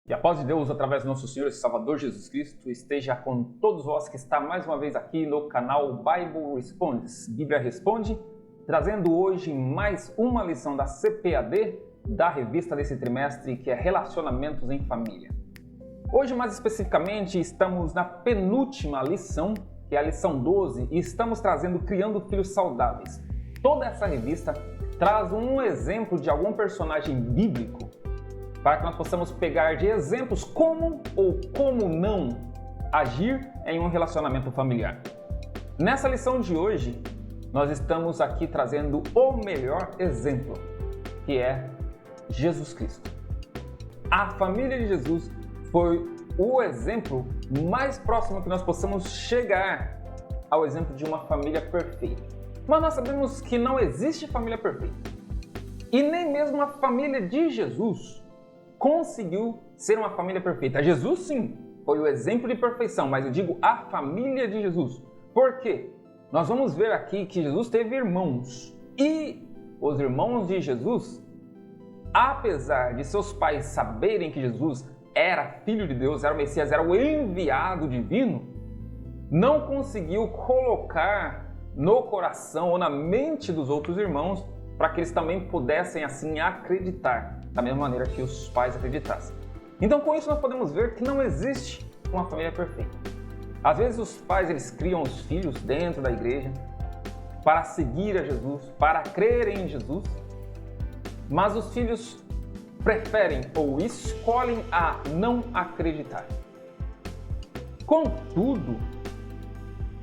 E a paz de Deus, através do nosso Senhor e Salvador Jesus Cristo, esteja com todos vós que está mais uma vez aqui no canal Bible Respondes, Bíblia Responde, trazendo hoje mais uma lição da CPAD, da revista desse trimestre, que é Relacionamentos em Família. Hoje, mais especificamente, estamos na penúltima lição, que é a lição 12, e estamos trazendo Criando Filhos Saudáveis. Toda essa revista traz um exemplo de algum personagem bíblico para que nós possamos pegar de exemplos como ou como não agir em um relacionamento familiar. Nessa lição de hoje, nós estamos aqui trazendo o melhor exemplo, que é Jesus Cristo. A família de Jesus foi o exemplo mais próximo que nós possamos chegar ao exemplo de uma família perfeita. Mas nós sabemos que não existe família perfeita. E nem mesmo a família de Jesus conseguiu ser uma família perfeita. Jesus, sim, foi o exemplo de perfeição, mas eu digo a família de Jesus. Por quê? Nós vamos ver aqui que Jesus teve irmãos. E os irmãos de Jesus, apesar de seus pais saberem que Jesus era filho de Deus, era o Messias, era o enviado divino, não conseguiu colocar no coração ou na mente dos outros irmãos para que eles também pudessem assim acreditar da mesma maneira que os pais acreditassem. Então, com isso nós podemos ver que não existe uma família perfeita. Às vezes os pais eles criam os filhos dentro da igreja para seguir a Jesus, para crer em Jesus, mas os filhos preferem ou escolhem a não acreditar. Contudo,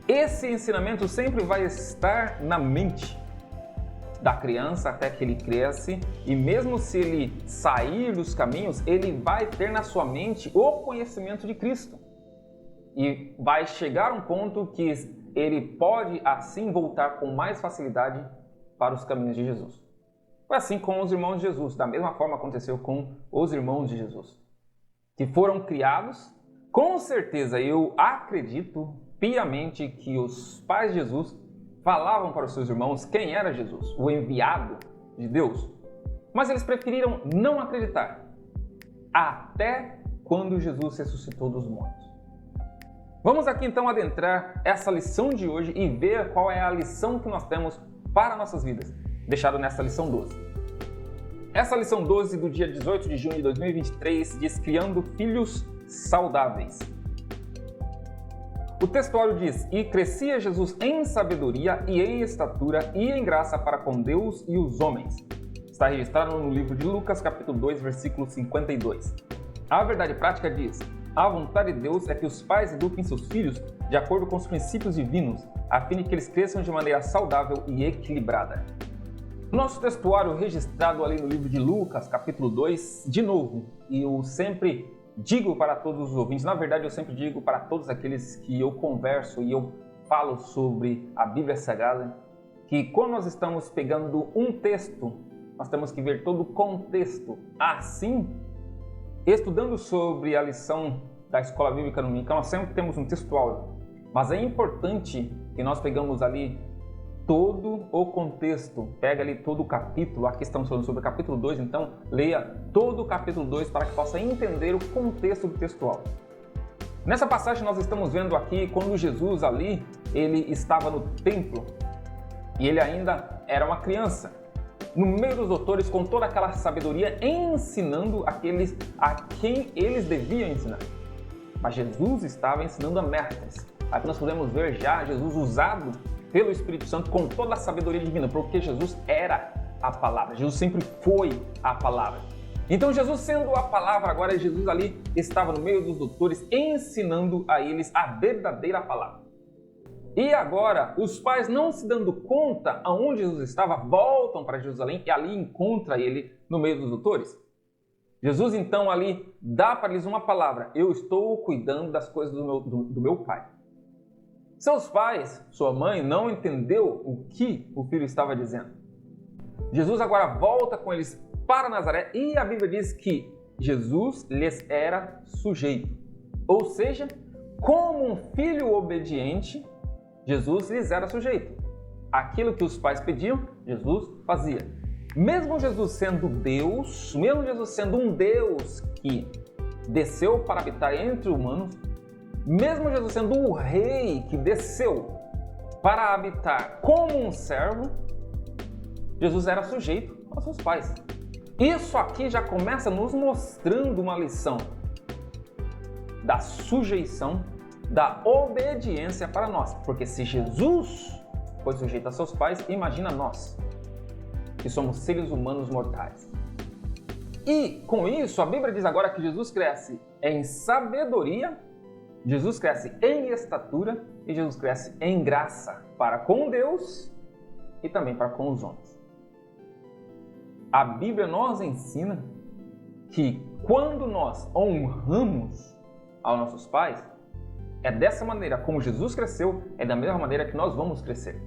esse ensinamento sempre vai estar na mente da criança até que ele cresce, e mesmo se ele sair dos caminhos, ele vai ter na sua mente o conhecimento de Cristo. E vai chegar um ponto que ele pode assim voltar com mais facilidade para os caminhos de Jesus. Foi assim com os irmãos de Jesus, da mesma forma aconteceu com os irmãos de Jesus, que foram criados. Com certeza eu acredito piamente que os pais de Jesus falavam para os seus irmãos quem era Jesus, o enviado de Deus. Mas eles preferiram não acreditar, até quando Jesus ressuscitou dos mortos. Vamos aqui então adentrar essa lição de hoje e ver qual é a lição que nós temos para nossas vidas, deixado nessa lição 12. Essa lição 12 do dia 18 de junho de 2023 diz Criando Filhos Saudáveis. O textuário diz: E crescia Jesus em sabedoria e em estatura e em graça para com Deus e os homens. Está registrado no livro de Lucas, capítulo 2, versículo 52. A verdade prática diz: A vontade de Deus é que os pais eduquem seus filhos de acordo com os princípios divinos, a fim de que eles cresçam de maneira saudável e equilibrada. Nosso textuário registrado ali no livro de Lucas, capítulo 2, de novo, e eu sempre digo para todos os ouvintes, na verdade eu sempre digo para todos aqueles que eu converso e eu falo sobre a Bíblia Sagrada, que quando nós estamos pegando um texto, nós temos que ver todo o contexto. Assim, estudando sobre a lição da Escola Bíblica Dominical, nós sempre temos um textuário, mas é importante que nós pegamos ali todo o contexto, pega ali todo o capítulo, aqui estamos falando sobre o capítulo 2, então leia todo o capítulo 2 para que possa entender o contexto do textual. Nessa passagem nós estamos vendo aqui quando Jesus ali, ele estava no templo e ele ainda era uma criança, no meio dos doutores com toda aquela sabedoria, ensinando aqueles a quem eles deviam ensinar. Mas Jesus estava ensinando a mestres. Aqui nós podemos ver já Jesus usado pelo Espírito Santo com toda a sabedoria divina, porque Jesus era a palavra, Jesus sempre foi a palavra. Então Jesus sendo a palavra, agora Jesus ali estava no meio dos doutores ensinando a eles a verdadeira palavra. E agora os pais, não se dando conta aonde Jesus estava, voltam para Jerusalém e ali encontra ele no meio dos doutores. Jesus então ali dá para eles uma palavra: eu estou cuidando das coisas do meu pai. Seus pais, sua mãe, não entendeu o que o filho estava dizendo. Jesus agora volta com eles para Nazaré e a Bíblia diz que Jesus lhes era sujeito. Ou seja, como um filho obediente, Jesus lhes era sujeito. Aquilo que os pais pediam, Jesus fazia. Mesmo Jesus sendo Deus, mesmo Jesus sendo um Deus que desceu para habitar entre humanos, mesmo Jesus sendo o rei que desceu para habitar como um servo, Jesus era sujeito aos seus pais. Isso aqui já começa nos mostrando uma lição da sujeição, da obediência para nós. Porque se Jesus foi sujeito a seus pais, imagina nós, que somos seres humanos mortais. E com isso, a Bíblia diz agora que Jesus cresce em sabedoria, Jesus cresce em estatura e Jesus cresce em graça para com Deus e também para com os homens. A Bíblia nos ensina que quando nós honramos aos nossos pais, é dessa maneira como Jesus cresceu, é da mesma maneira que nós vamos crescer.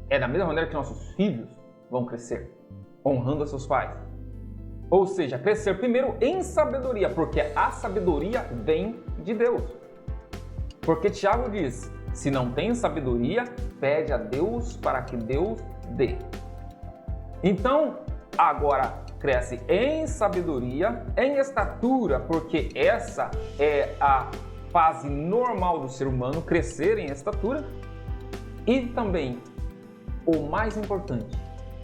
É da mesma maneira que nossos filhos vão crescer, honrando a seus pais. Ou seja, crescer primeiro em sabedoria, porque a sabedoria vem de Deus. Porque Tiago diz, se não tem sabedoria, pede a Deus para que Deus dê. Então, agora cresce em sabedoria, em estatura, porque essa é a fase normal do ser humano, crescer em estatura. E também, o mais importante,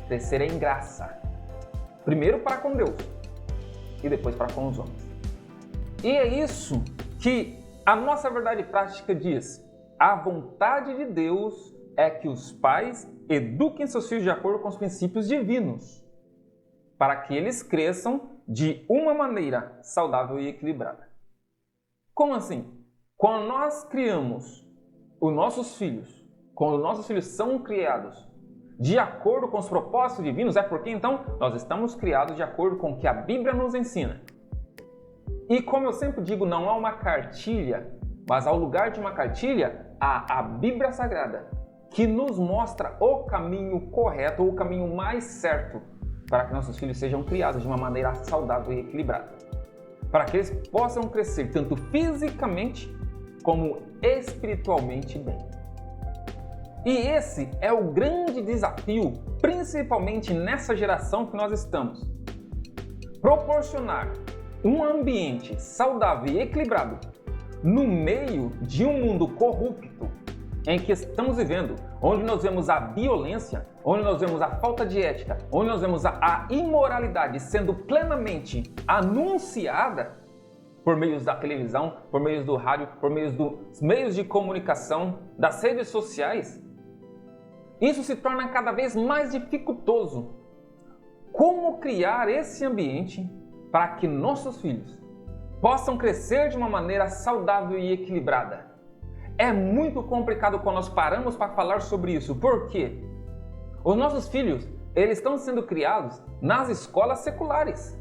crescer em graça. Primeiro para com Deus e depois para com os homens. E é isso que a nossa verdade prática diz. A vontade de Deus é que os pais eduquem seus filhos de acordo com os princípios divinos, para que eles cresçam de uma maneira saudável e equilibrada. Como assim? Quando nós criamos os nossos filhos, quando nossos filhos são criados de acordo com os propósitos divinos, é porque então nós estamos criados de acordo com o que a Bíblia nos ensina. E como eu sempre digo, não há uma cartilha, mas ao lugar de uma cartilha, há a Bíblia Sagrada, que nos mostra o caminho correto, ou o caminho mais certo, para que nossos filhos sejam criados de uma maneira saudável e equilibrada. Para que eles possam crescer tanto fisicamente como espiritualmente bem. E esse é o grande desafio, principalmente nessa geração que nós estamos. Proporcionar um ambiente saudável e equilibrado no meio de um mundo corrupto em que estamos vivendo, onde nós vemos a violência, onde nós vemos a falta de ética, onde nós vemos a imoralidade sendo plenamente anunciada por meios da televisão, por meios do rádio, por meios dos meios de comunicação, das redes sociais. Isso se torna cada vez mais dificultoso. Como criar esse ambiente para que nossos filhos possam crescer de uma maneira saudável e equilibrada? É muito complicado quando nós paramos para falar sobre isso. Por quê? Os nossos filhos, eles estão sendo criados nas escolas seculares.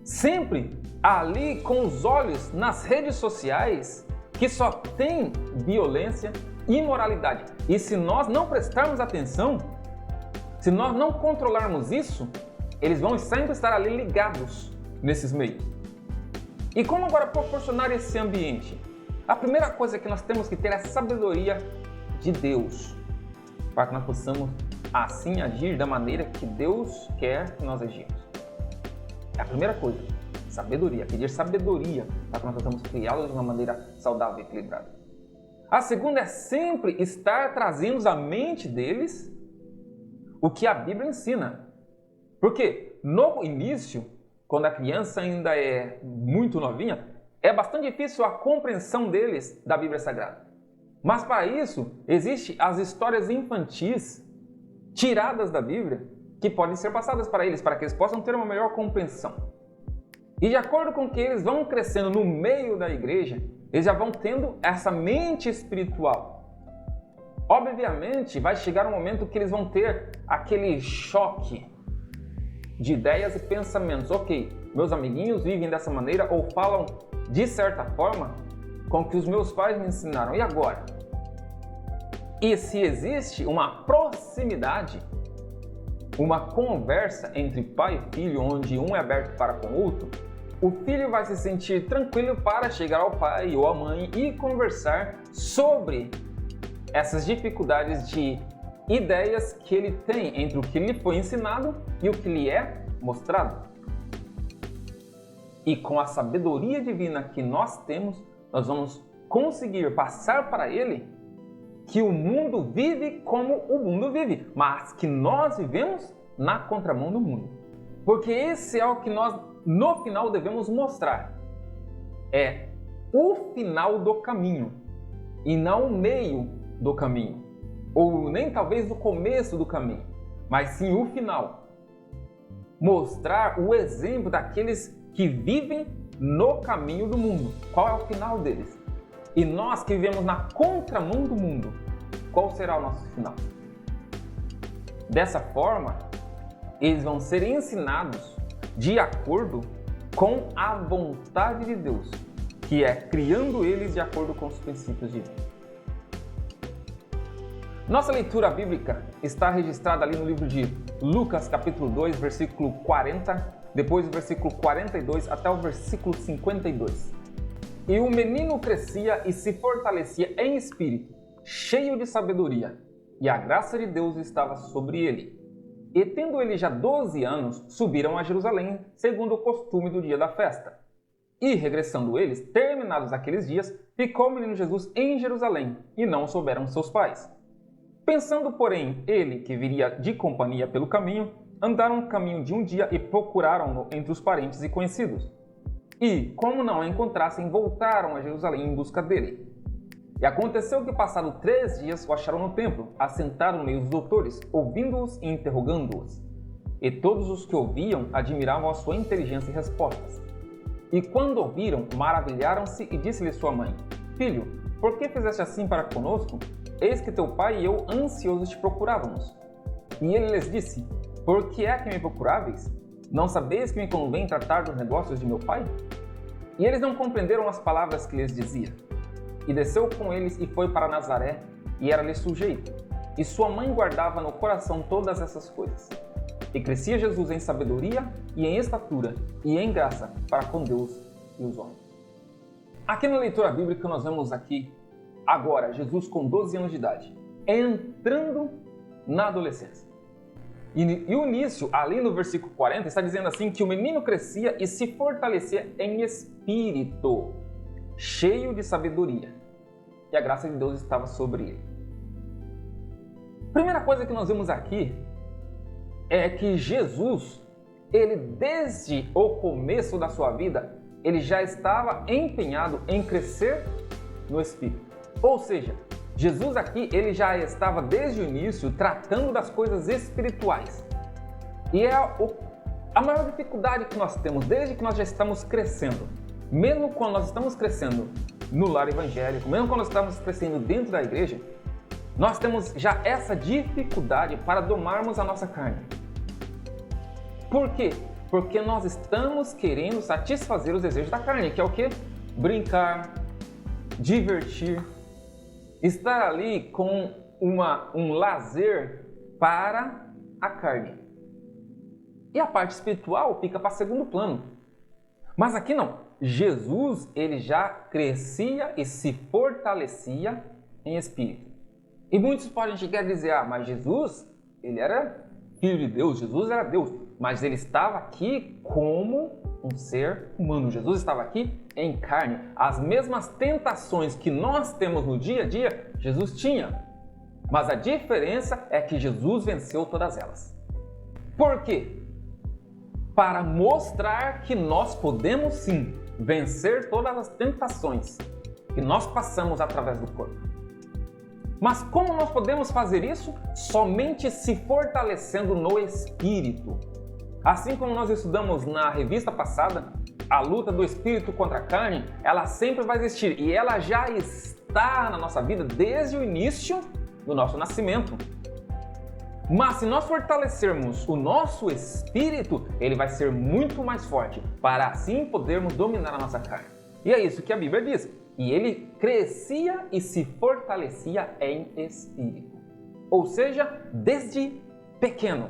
Sempre ali com os olhos nas redes sociais, que só tem violência, imoralidade. E se nós não prestarmos atenção, se nós não controlarmos isso, eles vão sempre estar ali ligados nesses meios. E como agora proporcionar esse ambiente? A primeira coisa que nós temos que ter é a sabedoria de Deus, para que nós possamos assim agir da maneira que Deus quer que nós agimos. É a primeira coisa, sabedoria, pedir sabedoria para que nós possamos criá-los de uma maneira saudável e equilibrada. A segunda é sempre estar trazendo à mente deles o que a Bíblia ensina. Porque no início, quando a criança ainda é muito novinha, é bastante difícil a compreensão deles da Bíblia Sagrada. Mas para isso, existem as histórias infantis tiradas da Bíblia que podem ser passadas para eles, para que eles possam ter uma melhor compreensão. E de acordo com que eles vão crescendo no meio da igreja, eles já vão tendo essa mente espiritual. Obviamente, vai chegar um momento que eles vão ter aquele choque de ideias e pensamentos. Ok, meus amiguinhos vivem dessa maneira ou falam de certa forma com que os meus pais me ensinaram. E agora? E se existe uma proximidade, uma conversa entre pai e filho, onde um é aberto para com o outro, o filho vai se sentir tranquilo para chegar ao pai ou à mãe e conversar sobre essas dificuldades de ideias que ele tem entre o que lhe foi ensinado e o que lhe é mostrado. E com a sabedoria divina que nós temos, nós vamos conseguir passar para Ele que o mundo vive como o mundo vive, mas que nós vivemos na contramão do mundo. Porque esse é o que nós, no final, devemos mostrar. É o final do caminho, e não o meio do caminho, ou nem talvez o começo do caminho, mas sim o final. Mostrar o exemplo daqueles que vivem no caminho do mundo. Qual é o final deles? E nós que vivemos na contramão do mundo, qual será o nosso final? Dessa forma, eles vão ser ensinados de acordo com a vontade de Deus, que é criando eles de acordo com os princípios divinos. Nossa leitura bíblica está registrada ali no livro de Lucas, capítulo 2, versículo 40, depois do versículo 42 até o versículo 52. E o menino crescia e se fortalecia em espírito, cheio de sabedoria, e a graça de Deus estava sobre ele. E tendo ele já 12 anos, subiram a Jerusalém, segundo o costume do dia da festa. E, regressando eles, terminados aqueles dias, ficou o menino Jesus em Jerusalém, e não souberam seus pais. Pensando, porém, ele que viria de companhia pelo caminho, andaram um caminho de um dia e procuraram-no entre os parentes e conhecidos. E, como não o encontrassem, voltaram a Jerusalém em busca dele. E aconteceu que, passado 3 dias, o acharam no templo, assentado no meio dos doutores, ouvindo-os e interrogando-os. E todos os que ouviam admiravam a sua inteligência e respostas. E quando ouviram, maravilharam-se e disse-lhe sua mãe: Filho, por que fizeste assim para conosco? Eis que teu pai e eu ansiosos te procurávamos. E ele lhes disse: Por que é que me procuráveis? Não sabeis que me convém tratar dos negócios de meu pai? E eles não compreenderam as palavras que lhes dizia. E desceu com eles e foi para Nazaré, e era-lhe sujeito. E sua mãe guardava no coração todas essas coisas. E crescia Jesus em sabedoria e em estatura e em graça para com Deus e os homens. Aqui na leitura bíblica nós vemos aqui, agora, Jesus com 12 anos de idade, entrando na adolescência. E o início, ali no versículo 40, está dizendo assim que o menino crescia e se fortalecia em espírito, cheio de sabedoria, e a graça de Deus estava sobre ele. Primeira coisa que nós vemos aqui é que Jesus, ele desde o começo da sua vida, ele já estava empenhado em crescer no Espírito. Ou seja, Jesus aqui, ele já estava desde o início tratando das coisas espirituais. E é a maior dificuldade que nós temos desde que nós já estamos crescendo. Mesmo quando nós estamos crescendo no lar evangélico, mesmo quando nós estamos crescendo dentro da igreja, nós temos já essa dificuldade para domarmos a nossa carne. Por quê? Porque nós estamos querendo satisfazer os desejos da carne, que é o quê? Brincar, divertir, estar ali com um lazer para a carne. E a parte espiritual fica para segundo plano. Mas aqui não. Jesus, ele já crescia e se fortalecia em espírito. E muitos podem chegar a dizer, mas Jesus, ele era filho de Deus, Jesus era Deus, mas ele estava aqui como um ser humano. Jesus estava aqui em carne. As mesmas tentações que nós temos no dia a dia, Jesus tinha. Mas a diferença é que Jesus venceu todas elas. Por quê? Para mostrar que nós podemos sim vencer todas as tentações que nós passamos através do corpo. Mas como nós podemos fazer isso? Somente se fortalecendo no Espírito. Assim como nós estudamos na revista passada, a luta do Espírito contra a carne, ela sempre vai existir e ela já está na nossa vida desde o início do nosso nascimento. Mas se nós fortalecermos o nosso espírito, ele vai ser muito mais forte, para assim podermos dominar a nossa carne. E é isso que a Bíblia diz. E ele crescia e se fortalecia em espírito. Ou seja, desde pequeno,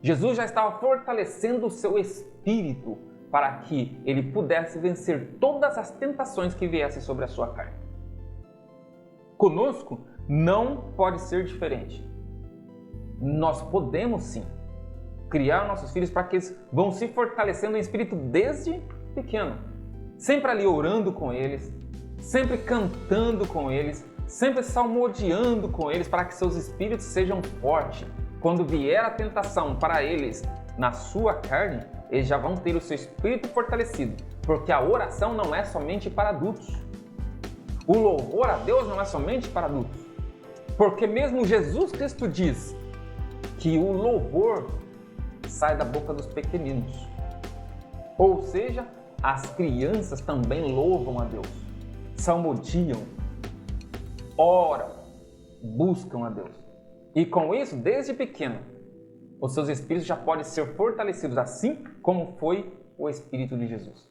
Jesus já estava fortalecendo o seu espírito para que ele pudesse vencer todas as tentações que viessem sobre a sua carne. Conosco não pode ser diferente. Nós podemos sim criar nossos filhos para que eles vão se fortalecendo em espírito desde pequeno, sempre ali orando com eles, sempre cantando com eles, sempre salmodiando com eles para que seus espíritos sejam fortes. Quando vier a tentação para eles na sua carne, eles já vão ter o seu espírito fortalecido, porque a oração não é somente para adultos. O louvor a Deus não é somente para adultos, porque mesmo Jesus Cristo diz que o louvor sai da boca dos pequeninos. Ou seja, as crianças também louvam a Deus, salmodiam, oram, buscam a Deus. E com isso, desde pequeno, os seus espíritos já podem ser fortalecidos, assim como foi o Espírito de Jesus.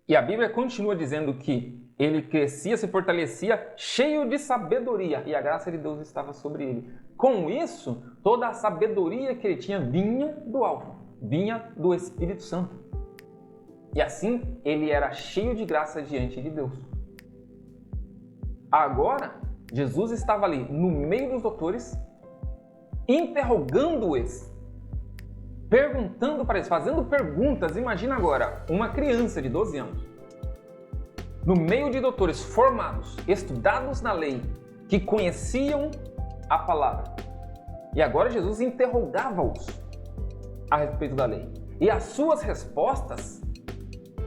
E a Bíblia continua dizendo que ele crescia, se fortalecia, cheio de sabedoria, e a graça de Deus estava sobre ele. Com isso, toda a sabedoria que ele tinha vinha do alto, vinha do Espírito Santo. E assim, ele era cheio de graça diante de Deus. Agora, Jesus estava ali no meio dos doutores, interrogando-os, perguntando para eles, fazendo perguntas. Imagina agora, uma criança de 12 anos, no meio de doutores formados, estudados na lei, que conheciam a palavra. E agora Jesus interrogava-os a respeito da lei. E as suas respostas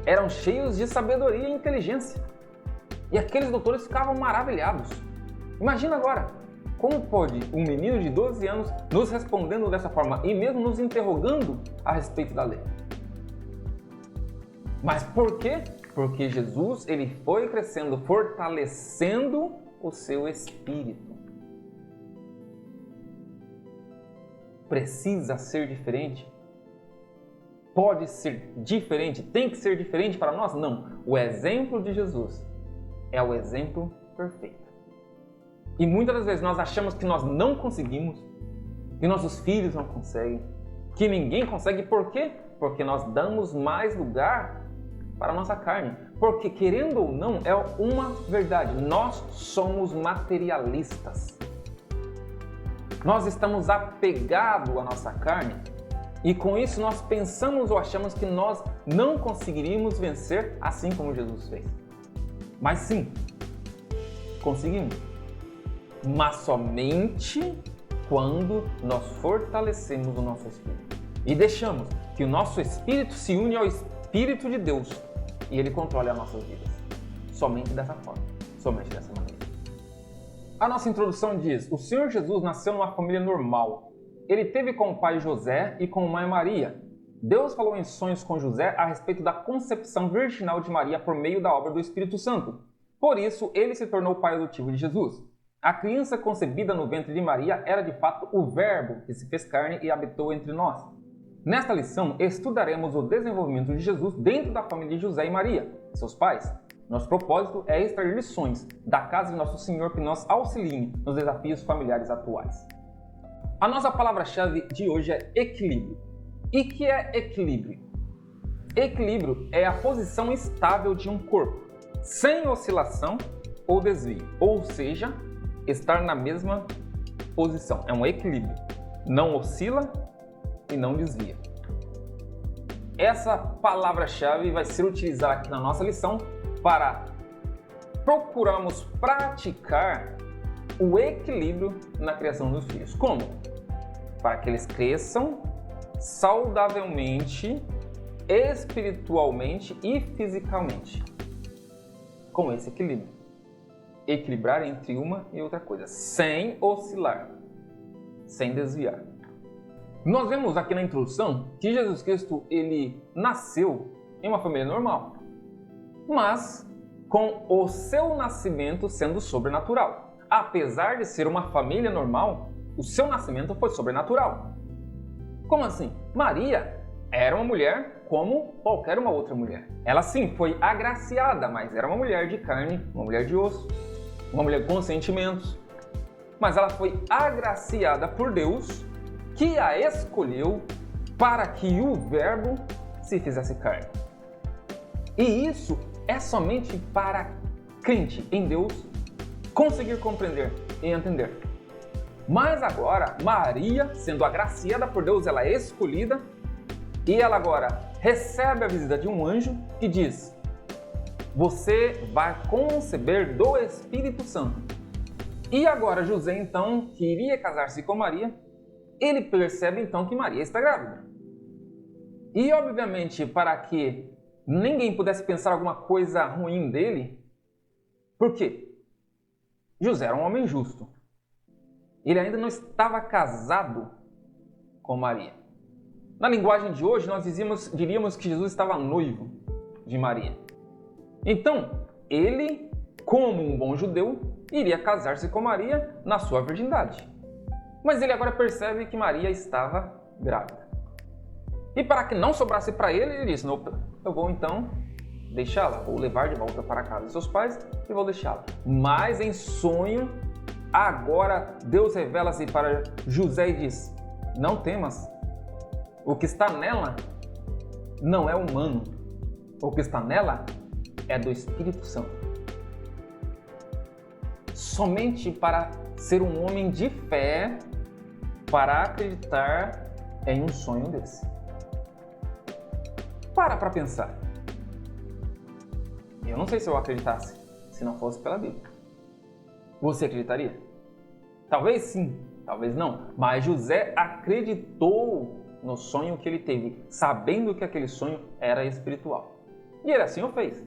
eram cheias de sabedoria e inteligência. E aqueles doutores ficavam maravilhados. Imagina agora, como pode um menino de 12 anos nos respondendo dessa forma e mesmo nos interrogando a respeito da lei? Mas por quê? Porque Jesus ele foi crescendo, fortalecendo o seu espírito. Precisa ser diferente? Pode ser diferente? Tem que ser diferente para nós? Não. O exemplo de Jesus é o exemplo perfeito. E muitas das vezes nós achamos que nós não conseguimos, que nossos filhos não conseguem, que ninguém consegue. Por quê? Porque nós damos mais lugar para a nossa carne. Porque, querendo ou não, é uma verdade. Nós somos materialistas. Nós estamos apegados à nossa carne e com isso nós pensamos ou achamos que nós não conseguiríamos vencer assim como Jesus fez. Mas sim, conseguimos. Mas somente quando nós fortalecemos o nosso espírito e deixamos que o nosso espírito se une ao Espírito de Deus e ele controle as nossas vidas. Somente dessa forma, somente dessa maneira. A nossa introdução diz: o Senhor Jesus nasceu numa família normal. Ele teve como pai José e como mãe Maria. Deus falou em sonhos com José a respeito da concepção virginal de Maria por meio da obra do Espírito Santo. Por isso, ele se tornou o pai adotivo de Jesus. A criança concebida no ventre de Maria era de fato o Verbo que se fez carne e habitou entre nós. Nesta lição, estudaremos o desenvolvimento de Jesus dentro da família de José e Maria, seus pais. Nosso propósito é extrair lições da casa de Nosso Senhor que nos auxiliem nos desafios familiares atuais. A nossa palavra-chave de hoje é equilíbrio. E o que é equilíbrio? Equilíbrio é a posição estável de um corpo, sem oscilação ou desvio, ou seja, estar na mesma posição. É um equilíbrio. Não oscila e não desvia. Essa palavra-chave vai ser utilizada aqui na nossa lição para procurarmos praticar o equilíbrio na criação dos filhos. Como? Para que eles cresçam saudavelmente, espiritualmente e fisicamente. Com esse equilíbrio. Equilibrar entre uma e outra coisa, sem oscilar, sem desviar. Nós vemos aqui na introdução que Jesus Cristo ele nasceu em uma família normal, mas com o seu nascimento sendo sobrenatural. Apesar de ser uma família normal, o seu nascimento foi sobrenatural. Como assim? Maria era uma mulher como qualquer uma outra mulher. Ela sim foi agraciada, mas era uma mulher de carne, uma mulher de osso, uma mulher com sentimentos. Mas ela foi agraciada por Deus, que a escolheu para que o Verbo se fizesse carne. E isso é somente para crente em Deus conseguir compreender e entender. Mas agora, Maria, sendo agraciada por Deus, ela é escolhida e ela agora recebe a visita de um anjo que diz: você vai conceber do Espírito Santo. E agora José, então, que iria casar-se com Maria, ele percebe então que Maria está grávida. E obviamente, para que ninguém pudesse pensar alguma coisa ruim dele, por quê? José era um homem justo. Ele ainda não estava casado com Maria. Na linguagem de hoje, nós diríamos que Jesus estava noivo de Maria. Então, ele, como um bom judeu, iria casar-se com Maria na sua virgindade. Mas ele agora percebe que Maria estava grávida. E para que não sobrasse para ele, ele disse: eu vou então deixá-la, vou levar de volta para a casa de seus pais e vou deixá-la. Mas em sonho, agora Deus revela-se para José e diz: não temas, o que está nela não é humano, o que está nela é do Espírito Santo. Somente para ser um homem de fé, para acreditar em um sonho desse. Para pensar. Eu não sei se eu acreditasse se não fosse pela Bíblia. Você acreditaria? Talvez sim, talvez não. Mas José acreditou no sonho que ele teve, sabendo que aquele sonho era espiritual. E ele assim o fez.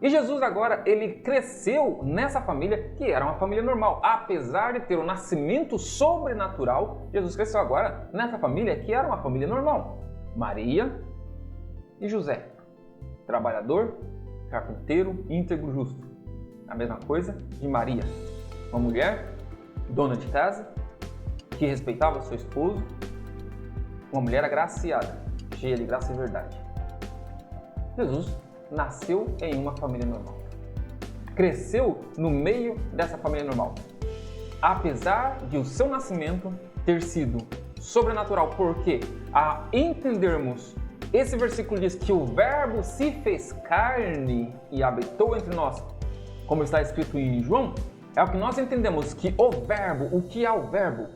E Jesus agora, ele cresceu nessa família que era uma família normal. Apesar de ter um nascimento sobrenatural, Jesus cresceu agora nessa família que era uma família normal. Maria e José, trabalhador, carpinteiro, íntegro, justo. A mesma coisa de Maria, uma mulher, dona de casa, que respeitava seu esposo, uma mulher agraciada, cheia de graça e verdade. Jesus nasceu em uma família normal. Cresceu no meio dessa família normal. Apesar de o seu nascimento ter sido sobrenatural, porque a entendermos esse versículo diz que o Verbo se fez carne e habitou entre nós, como está escrito em João, é o que nós entendemos que o Verbo, o que é o Verbo?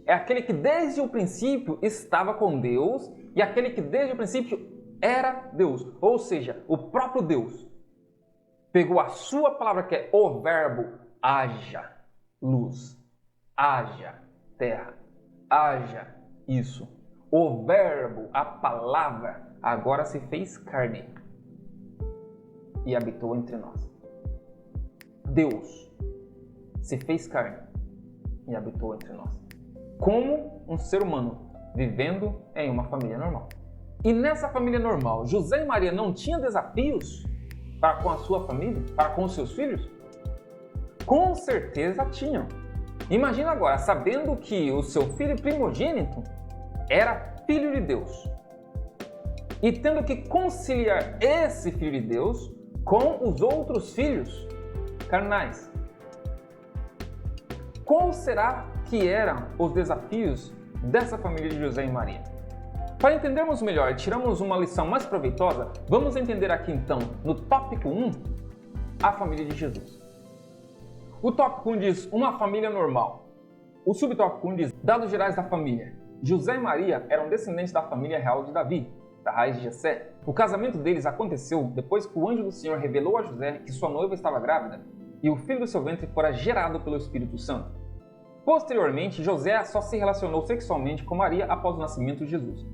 É aquele que desde o princípio estava com Deus e aquele que desde o princípio era Deus, ou seja, o próprio Deus pegou a sua palavra que é o Verbo, haja luz, haja terra, haja isso. O Verbo, a palavra, agora se fez carne e habitou entre nós. Deus se fez carne e habitou entre nós. Como um ser humano vivendo em uma família normal. E nessa família normal, José e Maria não tinham desafios para com a sua família, para com os seus filhos? Com certeza tinham. Imagina agora, sabendo que o seu filho primogênito era filho de Deus e tendo que conciliar esse filho de Deus com os outros filhos carnais. Qual será que eram os desafios dessa família de José e Maria? Para entendermos melhor e tirarmos uma lição mais proveitosa, vamos entender aqui então, no tópico 1, a família de Jesus. O tópico 1 diz uma família normal. O subtópico 1 diz dados gerais da família. José e Maria eram descendentes da família real de Davi, da raiz de Jessé. O casamento deles aconteceu depois que o anjo do Senhor revelou a José que sua noiva estava grávida e o filho do seu ventre fora gerado pelo Espírito Santo. Posteriormente, José só se relacionou sexualmente com Maria após o nascimento de Jesus.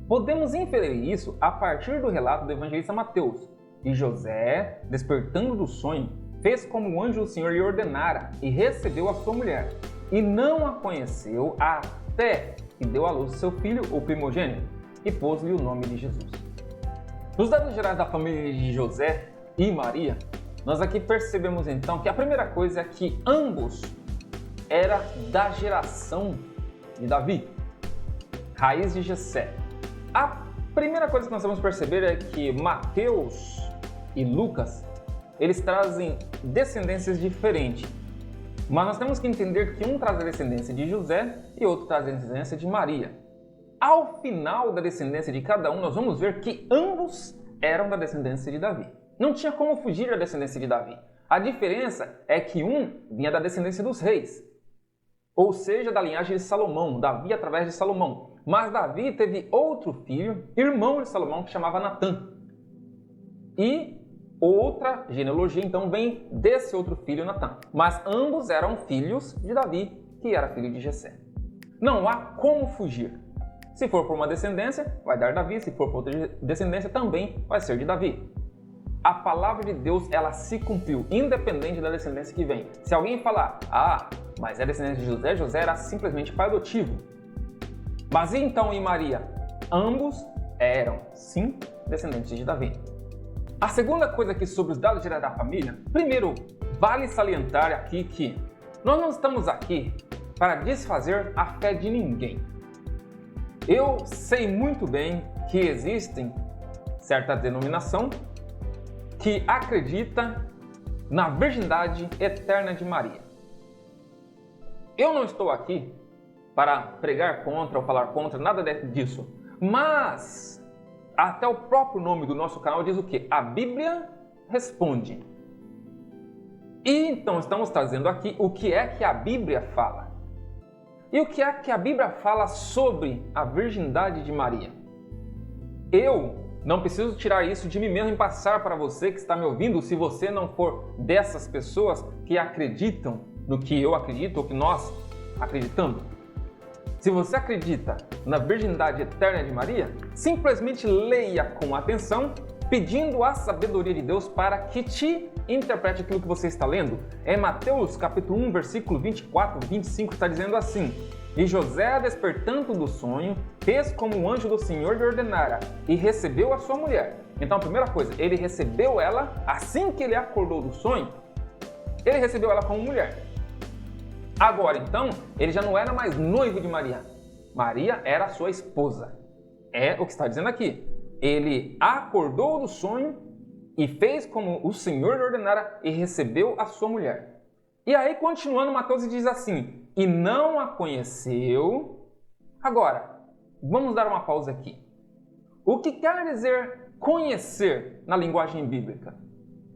Podemos inferir isso a partir do relato do evangelista Mateus. E José, despertando do sonho, fez como o anjo do Senhor lhe ordenara e recebeu a sua mulher, e não a conheceu até que deu à luz seu filho, o primogênito, e pôs-lhe o nome de Jesus. Nos dados gerais da família de José e Maria, nós aqui percebemos então que a primeira coisa é que ambos eram da geração de Davi, raiz de Jessé. A primeira coisa que nós vamos perceber é que Mateus e Lucas, eles trazem descendências diferentes. Mas nós temos que entender que um traz a descendência de José e outro traz a descendência de Maria. Ao final da descendência de cada um, nós vamos ver que ambos eram da descendência de Davi. Não tinha como fugir da descendência de Davi. A diferença é que um vinha da descendência dos reis ou seja, da linhagem de Salomão, Davi através de Salomão. Mas Davi teve outro filho, irmão de Salomão, que chamava Natã. E outra genealogia, então, vem desse outro filho, Natã. Mas ambos eram filhos de Davi, que era filho de Jessé. Não há como fugir. Se for por uma descendência, vai dar Davi. Se for por outra descendência, também vai ser de Davi. A palavra de Deus, ela se cumpriu, independente da descendência que vem. Se alguém falar, mas é descendente de José, José era simplesmente pai adotivo. Mas então, e Maria? Ambos eram, sim, descendentes de Davi. A segunda coisa aqui sobre os dados gerais da família, primeiro, vale salientar aqui que nós não estamos aqui para desfazer a fé de ninguém. Eu sei muito bem que existem certa denominação que acredita na virgindade eterna de Maria. Eu não estou aqui para pregar contra ou falar contra, nada disso. Mas até o próprio nome do nosso canal diz o quê? A Bíblia responde. E então estamos trazendo aqui o que é que a Bíblia fala. E o que é que a Bíblia fala sobre a virgindade de Maria? Eu não preciso tirar isso de mim mesmo e passar para você que está me ouvindo, se você não for dessas pessoas que acreditam no que eu acredito ou que nós acreditamos. Se você acredita na virgindade eterna de Maria, simplesmente leia com atenção, pedindo a sabedoria de Deus para que te interprete aquilo que você está lendo. É Mateus capítulo 1, versículo 24, 25, está dizendo assim: E José, despertando do sonho, fez como o anjo do Senhor lhe ordenara, e recebeu a sua mulher. Então, a primeira coisa, ele recebeu ela, assim que ele acordou do sonho, ele recebeu ela como mulher. Agora, então, ele já não era mais noivo de Maria. Maria era sua esposa. É o que está dizendo aqui. Ele acordou do sonho e fez como o Senhor lhe ordenara e recebeu a sua mulher. E aí, continuando, Mateus diz assim: E não a conheceu. Agora, vamos dar uma pausa aqui. O que quer dizer conhecer na linguagem bíblica?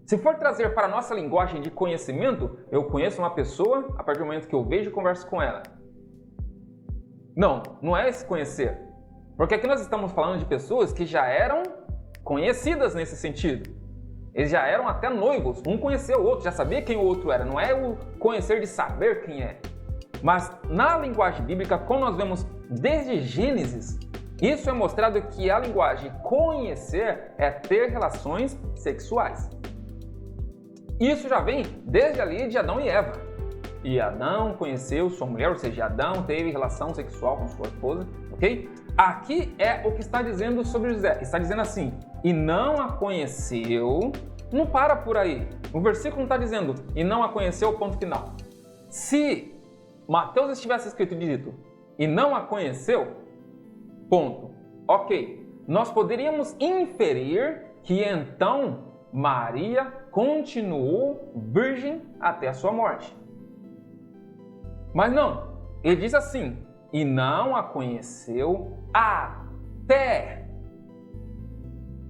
Se for trazer para a nossa linguagem de conhecimento, eu conheço uma pessoa a partir do momento que eu vejo e converso com ela. Não, não é esse conhecer. Porque aqui nós estamos falando de pessoas que já eram conhecidas nesse sentido. Eles já eram até noivos, um conhecia o outro, já sabia quem o outro era. Não é o conhecer de saber quem é. Mas na linguagem bíblica, como nós vemos desde Gênesis, isso é mostrado que a linguagem conhecer é ter relações sexuais. Isso já vem desde ali de Adão e Eva. E Adão conheceu sua mulher, ou seja, Adão teve relação sexual com sua esposa, ok? Aqui é o que está dizendo sobre José. Está dizendo assim: e não a conheceu. Não para por aí. O versículo não está dizendo e não a conheceu, ponto final. Se Mateus estivesse escrito e dito e não a conheceu, ponto. Ok. Nós poderíamos inferir que então Maria continuou virgem até a sua morte. Mas não. Ele diz assim: e não a conheceu até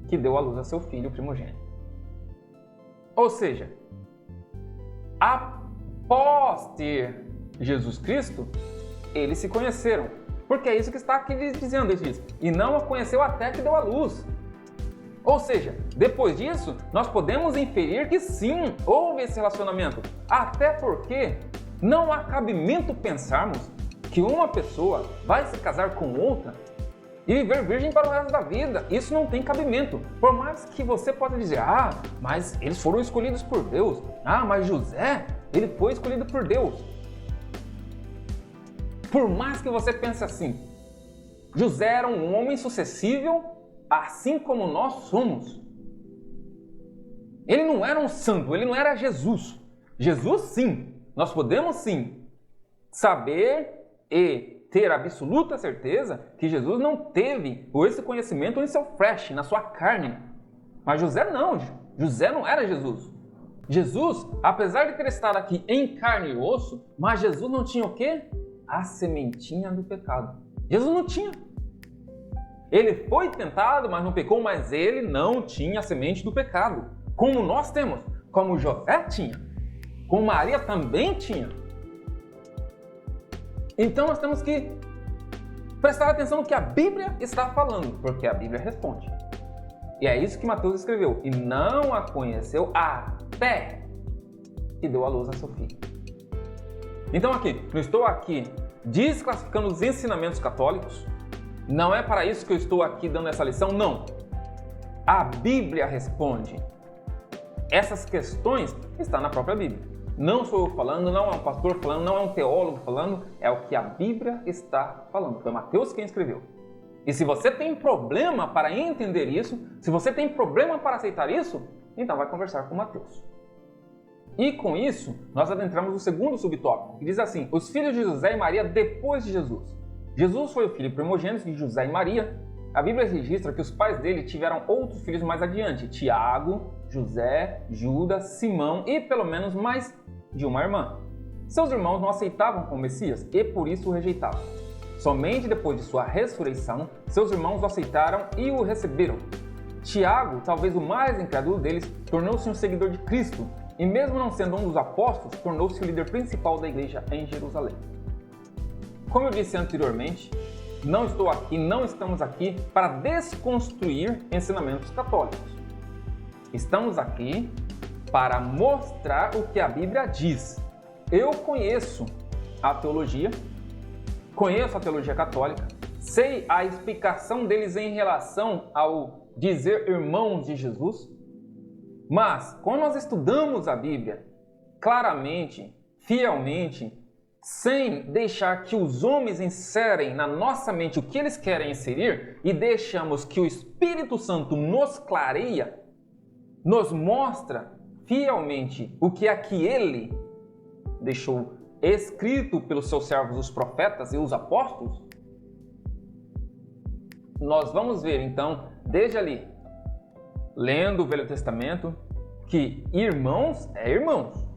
que deu à luz a seu filho primogênito. Ou seja, após ter Jesus Cristo, eles se conheceram. Porque é isso que está aqui dizendo. Ele diz: e não a conheceu até que deu à luz. Ou seja, depois disso, nós podemos inferir que sim, houve esse relacionamento. Até porque não há cabimento pensarmos que uma pessoa vai se casar com outra e viver virgem para o resto da vida. Isso não tem cabimento. Por mais que você possa dizer: mas eles foram escolhidos por Deus. Mas José, ele foi escolhido por Deus. Por mais que você pense assim, José era um homem sucessível, assim como nós somos. Ele não era um santo, ele não era Jesus. Jesus, sim. Nós podemos, sim, saber e ter absoluta certeza que Jesus não teve esse conhecimento em seu flesh, na sua carne. Mas José não. José não era Jesus. Jesus, apesar de ter estado aqui em carne e osso, mas Jesus não tinha o quê? A sementinha do pecado. Jesus não tinha. Ele foi tentado, mas não pecou, mas ele não tinha a semente do pecado. Como nós temos, como José tinha, como Maria também tinha. Então nós temos que prestar atenção no que a Bíblia está falando, porque a Bíblia responde. E é isso que Mateus escreveu. E não a conheceu até que deu à luz a seu filho. Então aqui, não estou aqui desclassificando os ensinamentos católicos. Não é para isso que eu estou aqui dando essa lição, não. A Bíblia responde. Essas questões estão na própria Bíblia. Não sou eu falando, não é um pastor falando, não é um teólogo falando, é o que a Bíblia está falando. Foi Mateus quem escreveu. E se você tem problema para entender isso, se você tem problema para aceitar isso, então vai conversar com Mateus. E com isso, nós adentramos no segundo subtópico, que diz assim: os filhos de José e Maria depois de Jesus. Jesus foi o filho primogênito de José e Maria. A Bíblia registra que os pais dele tiveram outros filhos mais adiante: Tiago, José, Judas, Simão e pelo menos mais de uma irmã. Seus irmãos não aceitavam como Messias e por isso o rejeitavam. Somente depois de sua ressurreição, seus irmãos o aceitaram e o receberam. Tiago, talvez o mais incrédulo deles, tornou-se um seguidor de Cristo e, mesmo não sendo um dos apóstolos, tornou-se o líder principal da igreja em Jerusalém. Como eu disse anteriormente, não estamos aqui para desconstruir ensinamentos católicos. Estamos aqui para mostrar o que a Bíblia diz. Eu conheço a teologia católica, sei a explicação deles em relação ao dizer irmãos de Jesus, mas quando nós estudamos a Bíblia claramente, fielmente, sem deixar que os homens inserem na nossa mente o que eles querem inserir e deixamos que o Espírito Santo nos clareia, nos mostra fielmente o que é que ele deixou escrito pelos seus servos, os profetas e os apóstolos, nós vamos ver então, desde ali, lendo o Velho Testamento, que irmãos é irmãos,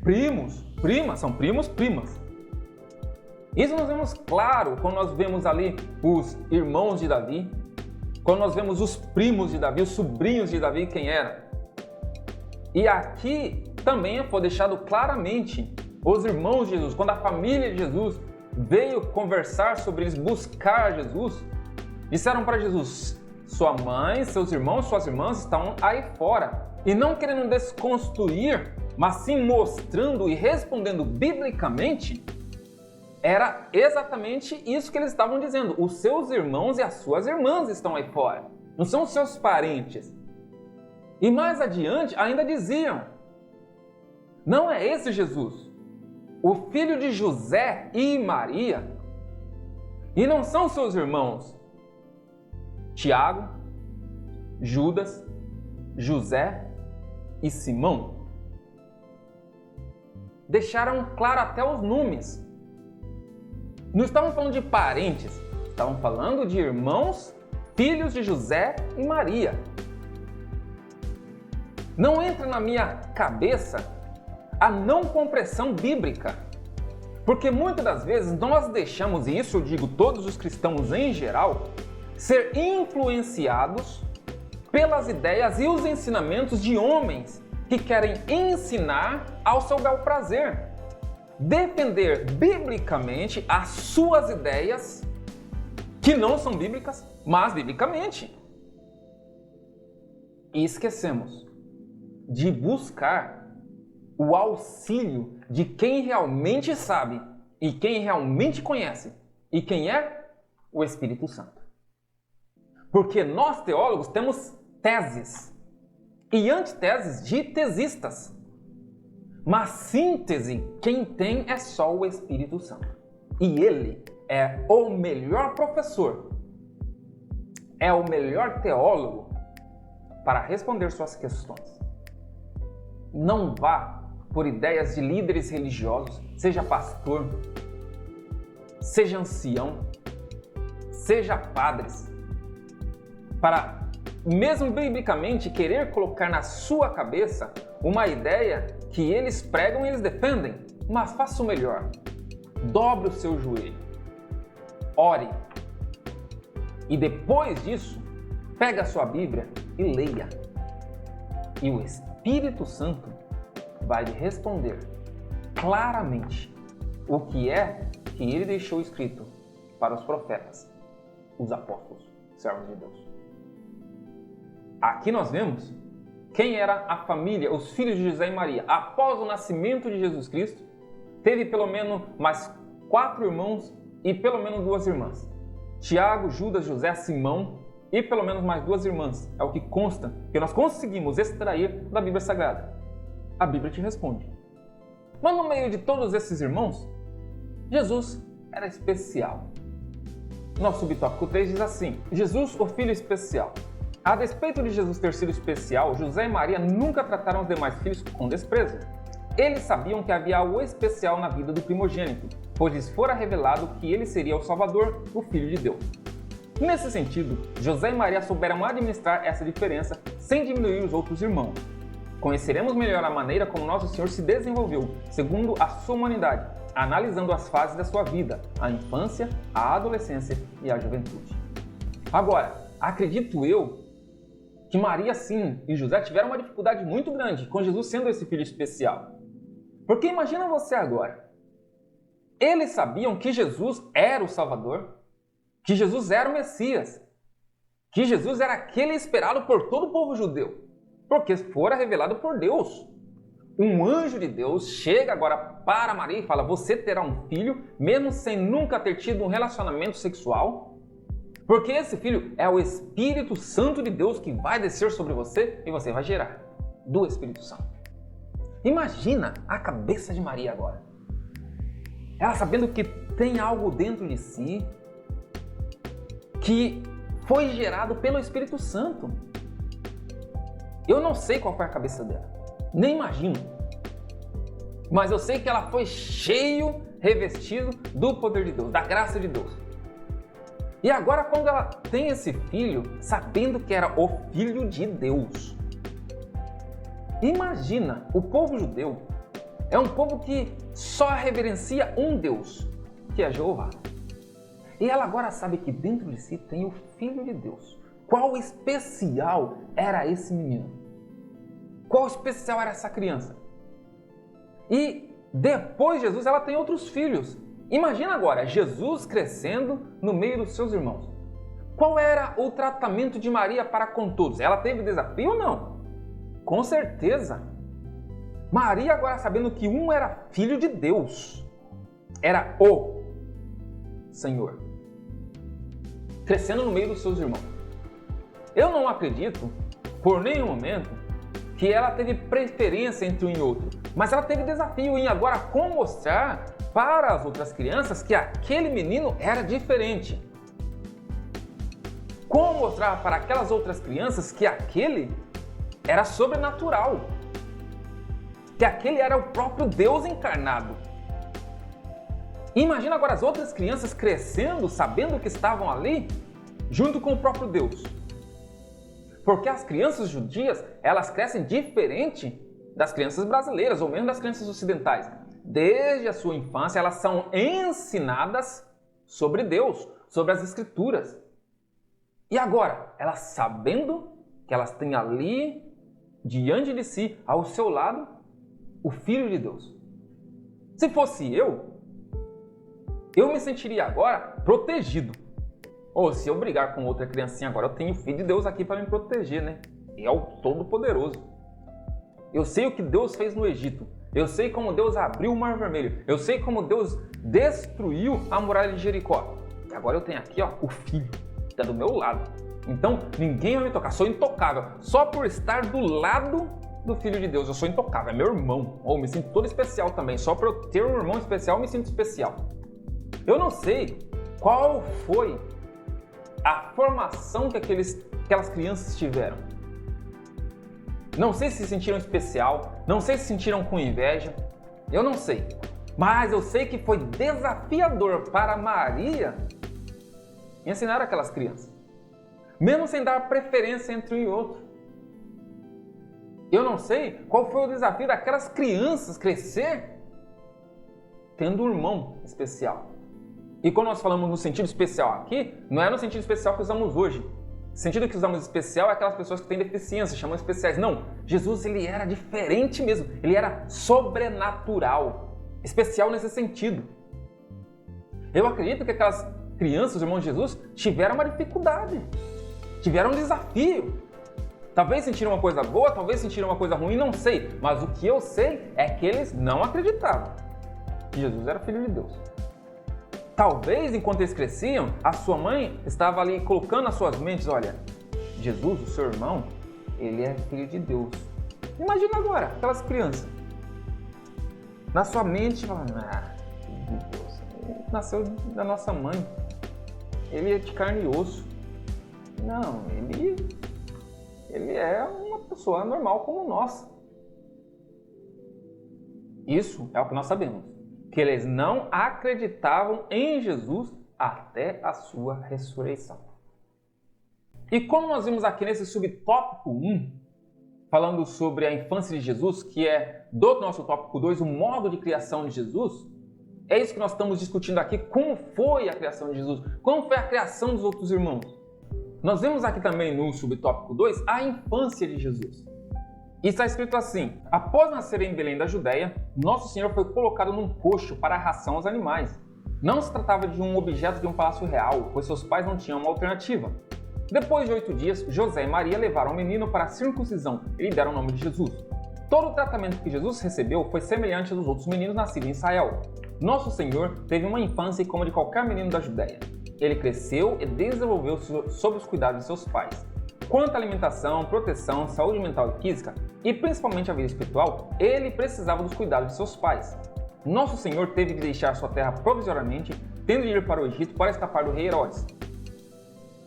primos, primas são primos, primas. Isso nós vemos claro quando nós vemos ali os irmãos de Davi, quando nós vemos os primos de Davi, os sobrinhos de Davi, quem era. E aqui também foi deixado claramente os irmãos de Jesus, quando a família de Jesus veio conversar sobre eles, buscar Jesus, disseram para Jesus: sua mãe, seus irmãos, suas irmãs estão aí fora. E não querendo desconstruir, mas sim mostrando e respondendo biblicamente, era exatamente isso que eles estavam dizendo. Os seus irmãos e as suas irmãs estão aí fora. Não são os seus parentes. E mais adiante ainda diziam: não é esse Jesus, o filho de José e Maria, e não são seus irmãos Tiago, Judas, José e Simão. Deixaram claro até os nomes. Não estavam falando de parentes, estavam falando de irmãos, filhos de José e Maria. Não entra na minha cabeça a não compreensão bíblica, porque muitas das vezes nós deixamos, e isso eu digo todos os cristãos em geral, ser influenciados pelas ideias e os ensinamentos de homens que querem ensinar ao seu bel prazer, defender biblicamente as suas ideias, que não são bíblicas, mas biblicamente. E esquecemos de buscar o auxílio de quem realmente sabe e quem realmente conhece. E quem é? O Espírito Santo. Porque nós, teólogos, temos teses e antiteses de tesistas. Mas síntese, quem tem é só o Espírito Santo. E ele é o melhor professor, é o melhor teólogo para responder suas questões. Não vá por ideias de líderes religiosos, seja pastor, seja ancião, seja padres, para, mesmo biblicamente, querer colocar na sua cabeça uma ideia que eles pregam e eles defendem. Mas faça o melhor. Dobre o seu joelho. Ore. E depois disso, pega a sua Bíblia e leia. E o Espírito Santo vai lhe responder claramente o que é que ele deixou escrito para os profetas, os apóstolos, servos de Deus. Aqui nós vemos quem era a família, os filhos de José e Maria. Após o nascimento de Jesus Cristo, teve pelo menos mais 4 irmãos e pelo menos 2 irmãs. Tiago, Judas, José, Simão e pelo menos mais 2 irmãs. É o que consta, que nós conseguimos extrair da Bíblia Sagrada. A Bíblia te responde. Mas no meio de todos esses irmãos, Jesus era especial. Nosso subtópico 3 diz assim: Jesus, o Filho especial. A despeito de Jesus ter sido especial, José e Maria nunca trataram os demais filhos com desprezo. Eles sabiam que havia algo especial na vida do primogênito, pois lhes fora revelado que ele seria o Salvador, o Filho de Deus. Nesse sentido, José e Maria souberam administrar essa diferença sem diminuir os outros irmãos. Conheceremos melhor a maneira como Nosso Senhor se desenvolveu, segundo a sua humanidade, analisando as fases da sua vida, a infância, a adolescência e a juventude. Agora, acredito eu que Maria, sim, e José tiveram uma dificuldade muito grande com Jesus sendo esse filho especial. Porque imagina você agora. Eles sabiam que Jesus era o Salvador, que Jesus era o Messias, que Jesus era aquele esperado por todo o povo judeu, porque fora revelado por Deus. Um anjo de Deus chega agora para Maria e fala: você terá um filho, mesmo sem nunca ter tido um relacionamento sexual, porque esse filho é o Espírito Santo de Deus que vai descer sobre você e você vai gerar do Espírito Santo. Imagina a cabeça de Maria agora. Ela sabendo que tem algo dentro de si que foi gerado pelo Espírito Santo. Eu não sei qual foi a cabeça dela, nem imagino. Mas eu sei que ela foi cheio, revestido do poder de Deus, da graça de Deus. E agora, quando ela tem esse filho, sabendo que era o Filho de Deus. Imagina, o povo judeu é um povo que só reverencia um Deus, que é Jeová. E ela agora sabe que dentro de si tem o Filho de Deus. Qual especial era esse menino? Qual especial era essa criança? E depois de Jesus, ela tem outros filhos. Imagina agora, Jesus crescendo no meio dos seus irmãos. Qual era o tratamento de Maria para com todos? Ela teve desafio ou não? Com certeza. Maria agora sabendo que um era filho de Deus. Era o Senhor. Crescendo no meio dos seus irmãos. Eu não acredito, por nenhum momento, que ela teve preferência entre um e outro. Mas ela teve desafio em agora como mostrar para as outras crianças que aquele menino era diferente. Como mostrar para aquelas outras crianças que aquele era sobrenatural. Que aquele era o próprio Deus encarnado. Imagina agora as outras crianças crescendo, sabendo que estavam ali, junto com o próprio Deus. Porque as crianças judias, elas crescem diferente das crianças brasileiras, ou mesmo das crianças ocidentais. Desde a sua infância, elas são ensinadas sobre Deus, sobre as Escrituras. E agora, elas sabendo que elas têm ali, diante de si, ao seu lado, o Filho de Deus. Se fosse eu me sentiria agora protegido. Ou se eu brigar com outra criancinha agora, eu tenho o Filho de Deus aqui para me proteger, né? É o Todo-Poderoso. Eu sei o que Deus fez no Egito. Eu sei como Deus abriu o Mar Vermelho. Eu sei como Deus destruiu a muralha de Jericó. E agora eu tenho aqui, ó, o Filho, que está do meu lado. Então, ninguém vai me tocar. Sou intocável. Só por estar do lado do Filho de Deus, eu sou intocável. É meu irmão. Eu me sinto todo especial também. Só por eu ter um irmão especial, eu me sinto especial. Eu não sei qual foi a formação que aquelas crianças tiveram. Não sei se sentiram especial, não sei se sentiram com inveja, eu não sei. Mas eu sei que foi desafiador para Maria ensinar aquelas crianças. Mesmo sem dar preferência entre um e outro. Eu não sei qual foi o desafio daquelas crianças crescer tendo um irmão especial. E quando nós falamos no sentido especial aqui, não é no sentido especial que usamos hoje. O sentido que usamos especial é aquelas pessoas que têm deficiência, chamam especiais. Não, Jesus ele era diferente mesmo, ele era sobrenatural, especial nesse sentido. Eu acredito que aquelas crianças, os irmãos de Jesus, tiveram uma dificuldade, tiveram um desafio. Talvez sentiram uma coisa boa, talvez sentiram uma coisa ruim, não sei. Mas o que eu sei é que eles não acreditavam que Jesus era Filho de Deus. Talvez, enquanto eles cresciam, a sua mãe estava ali colocando nas suas mentes, olha, Jesus, o seu irmão, ele é Filho de Deus. Imagina agora, aquelas crianças. Na sua mente, falando, Filho de Deus, ele nasceu da nossa mãe. Ele é de carne e osso. Não, ele é uma pessoa normal como nós. Isso é o que nós sabemos. Que eles não acreditavam em Jesus até a sua ressurreição. E como nós vimos aqui nesse subtópico 1, falando sobre a infância de Jesus, que é do nosso tópico 2, o modo de criação de Jesus, é isso que nós estamos discutindo aqui, como foi a criação de Jesus, como foi a criação dos outros irmãos. Nós vemos aqui também no subtópico 2 a infância de Jesus. E está escrito assim: após nascer em Belém da Judéia, Nosso Senhor foi colocado num coxo para a ração aos animais. Não se tratava de um objeto de um palácio real, pois seus pais não tinham uma alternativa. Depois de 8 dias, José e Maria levaram o menino para a circuncisão e lhe deram o nome de Jesus. Todo o tratamento que Jesus recebeu foi semelhante ao dos outros meninos nascidos em Israel. Nosso Senhor teve uma infância como a de qualquer menino da Judéia. Ele cresceu e desenvolveu-se sob os cuidados de seus pais. Quanto à alimentação, proteção, saúde mental e física, e principalmente a vida espiritual, ele precisava dos cuidados de seus pais. Nosso Senhor teve de deixar sua terra provisoriamente, tendo de ir para o Egito para escapar do rei Herodes.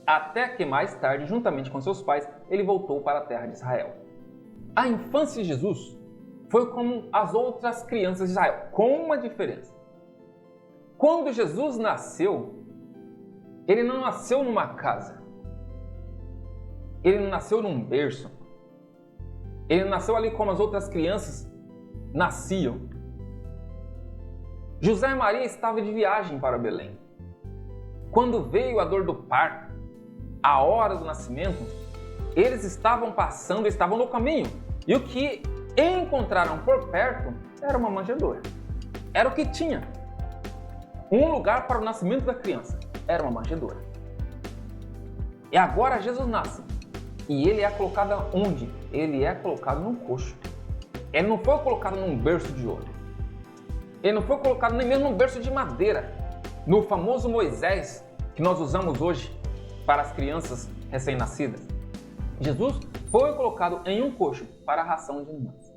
Até que mais tarde, juntamente com seus pais, ele voltou para a terra de Israel. A infância de Jesus foi como as outras crianças de Israel, com uma diferença. Quando Jesus nasceu, ele não nasceu numa casa. Ele não nasceu num berço. Ele não nasceu ali como as outras crianças nasciam. José e Maria estavam de viagem para Belém. Quando veio a dor do parto, a hora do nascimento, eles estavam passando, estavam no caminho. E o que encontraram por perto era uma manjedoura. Era o que tinha. Um lugar para o nascimento da criança. Era uma manjedoura. E agora Jesus nasce. E ele é colocado onde? Ele é colocado num coxo. Ele não foi colocado num berço de ouro. Ele não foi colocado nem mesmo num berço de madeira. No famoso Moisés, que nós usamos hoje para as crianças recém-nascidas. Jesus foi colocado em um coxo para a ração de animais.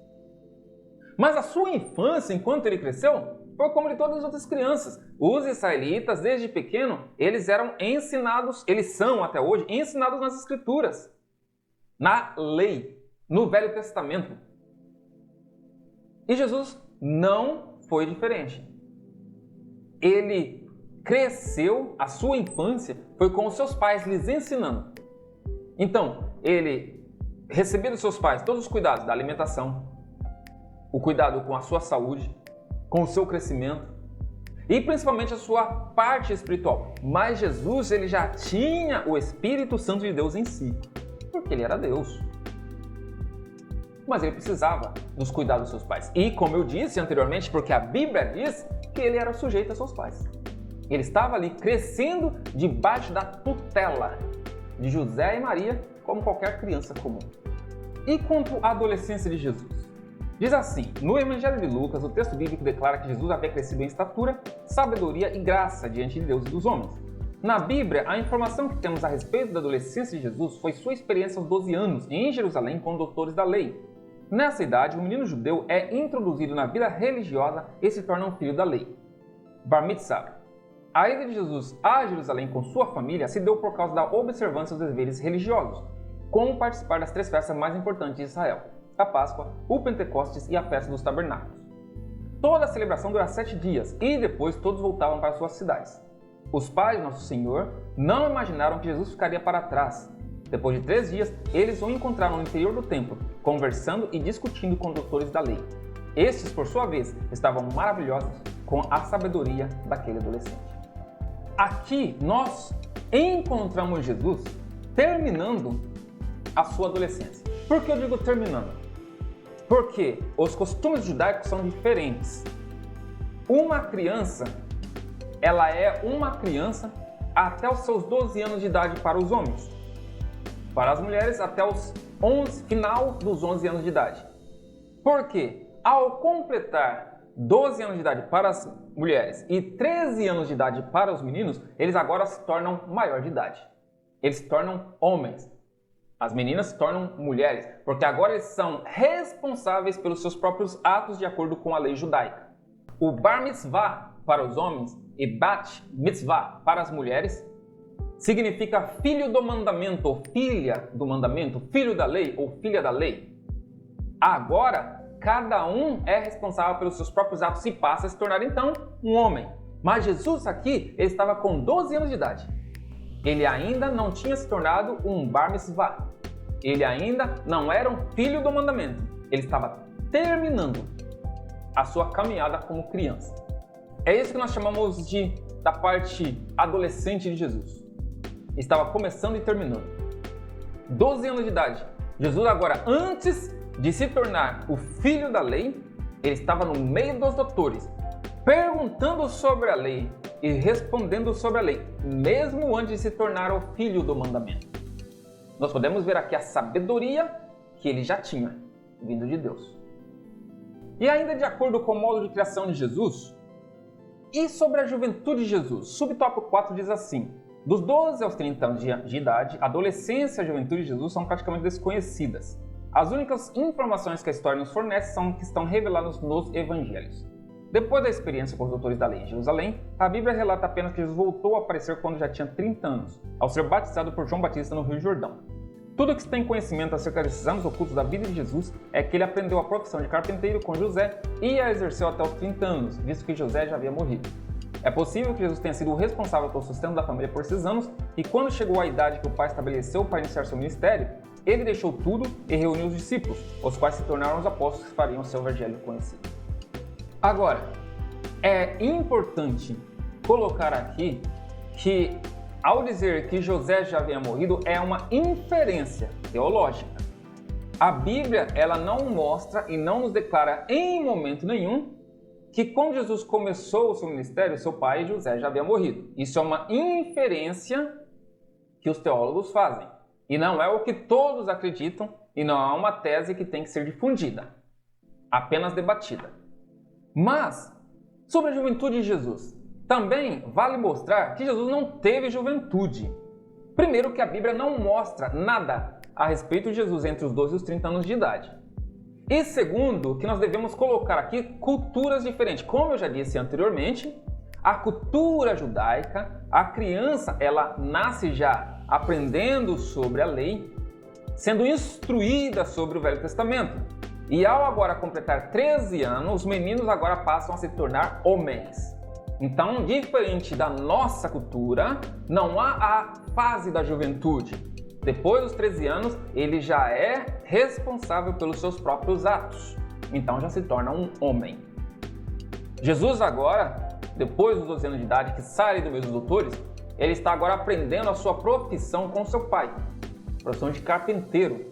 Mas a sua infância, enquanto ele cresceu, foi como de todas as outras crianças. Os israelitas, desde pequeno, eles eram ensinados, eles são até hoje, ensinados nas Escrituras, na lei, no Velho Testamento. E Jesus não foi diferente. Ele cresceu, a sua infância foi com os seus pais lhes ensinando. Então, ele recebia dos seus pais todos os cuidados da alimentação, o cuidado com a sua saúde, com o seu crescimento e principalmente a sua parte espiritual. Mas Jesus, ele já tinha o Espírito Santo de Deus em si, porque ele era Deus. Mas ele precisava dos cuidados dos seus pais. E como eu disse anteriormente, porque a Bíblia diz que ele era sujeito a seus pais. Ele estava ali crescendo debaixo da tutela de José e Maria, como qualquer criança comum. E quanto à adolescência de Jesus? Diz assim, no Evangelho de Lucas, o texto bíblico declara que Jesus havia crescido em estatura, sabedoria e graça diante de Deus e dos homens. Na Bíblia, a informação que temos a respeito da adolescência de Jesus foi sua experiência aos 12 anos, em Jerusalém, com doutores da lei. Nessa idade, o menino judeu é introduzido na vida religiosa e se torna um filho da lei. Bar Mitzvah. A ida de Jesus a Jerusalém com sua família se deu por causa da observância dos deveres religiosos, como participar das 3 festas mais importantes de Israel: a Páscoa, o Pentecostes e a Festa dos Tabernáculos. Toda a celebração dura 7 dias e depois todos voltavam para suas cidades. Os pais de Nosso Senhor não imaginaram que Jesus ficaria para trás. Depois de 3 dias, eles o encontraram no interior do templo, conversando e discutindo com doutores da lei. Estes, por sua vez, estavam maravilhosos com a sabedoria daquele adolescente. Aqui nós encontramos Jesus terminando a sua adolescência. Por que eu digo terminando? Porque os costumes judaicos são diferentes. Uma criança ela é uma criança até os seus 12 anos de idade para os homens. Para as mulheres, até os final dos 11 anos de idade. Por quê? Ao completar 12 anos de idade para as mulheres e 13 anos de idade para os meninos, eles agora se tornam maior de idade. Eles se tornam homens. As meninas se tornam mulheres, porque agora eles são responsáveis pelos seus próprios atos de acordo com a lei judaica. O Bar Mitzvah para os homens e Bat Mitzvah para as mulheres significa filho do mandamento ou filha do mandamento, filho da lei ou filha da lei. Agora, cada um é responsável pelos seus próprios atos e passa a se tornar então um homem. Mas Jesus aqui, ele estava com 12 anos de idade. Ele ainda não tinha se tornado um Bar Mitzvah. Ele ainda não era um filho do mandamento. Ele estava terminando a sua caminhada como criança. É isso que nós chamamos da parte adolescente de Jesus. Estava começando e terminando. 12 anos de idade. Jesus agora, antes de se tornar o filho da lei, ele estava no meio dos doutores, perguntando sobre a lei e respondendo sobre a lei, mesmo antes de se tornar o filho do mandamento. Nós podemos ver aqui a sabedoria que ele já tinha, vindo de Deus. E ainda de acordo com o modo de criação de Jesus, e sobre a juventude de Jesus, subtópico 4 diz assim: dos 12 aos 30 anos de idade, a adolescência e a juventude de Jesus são praticamente desconhecidas. As únicas informações que a história nos fornece são que estão reveladas nos evangelhos. Depois da experiência com os doutores da lei em Jerusalém, a Bíblia relata apenas que Jesus voltou a aparecer quando já tinha 30 anos, ao ser batizado por João Batista no Rio Jordão. Tudo o que se tem conhecimento acerca desses anos ocultos da vida de Jesus é que ele aprendeu a profissão de carpinteiro com José e a exerceu até os 30 anos, visto que José já havia morrido. É possível que Jesus tenha sido o responsável pelo sustento da família por esses anos e quando chegou a idade que o pai estabeleceu para iniciar seu ministério, ele deixou tudo e reuniu os discípulos, os quais se tornaram os apóstolos que fariam seu evangelho conhecido. Agora, é importante colocar aqui que, ao dizer que José já havia morrido, é uma inferência teológica. A Bíblia, ela não mostra e não nos declara em momento nenhum que quando Jesus começou o seu ministério, seu pai José já havia morrido. Isso é uma inferência que os teólogos fazem. E não é o que todos acreditam e não é uma tese que tem que ser difundida, apenas debatida. Mas, sobre a juventude de Jesus, também vale mostrar que Jesus não teve juventude. Primeiro, que a Bíblia não mostra nada a respeito de Jesus entre os 12 e os 30 anos de idade. E segundo, que nós devemos colocar aqui culturas diferentes. Como eu já disse anteriormente, a cultura judaica, a criança, ela nasce já aprendendo sobre a lei, sendo instruída sobre o Velho Testamento. E ao agora completar 13 anos, os meninos agora passam a se tornar homens. Então, diferente da nossa cultura, não há a fase da juventude. Depois dos 13 anos, ele já é responsável pelos seus próprios atos. Então, já se torna um homem. Jesus agora, depois dos 12 anos de idade, que sai do meio dos doutores, ele está agora aprendendo a sua profissão com seu pai, profissão de carpinteiro.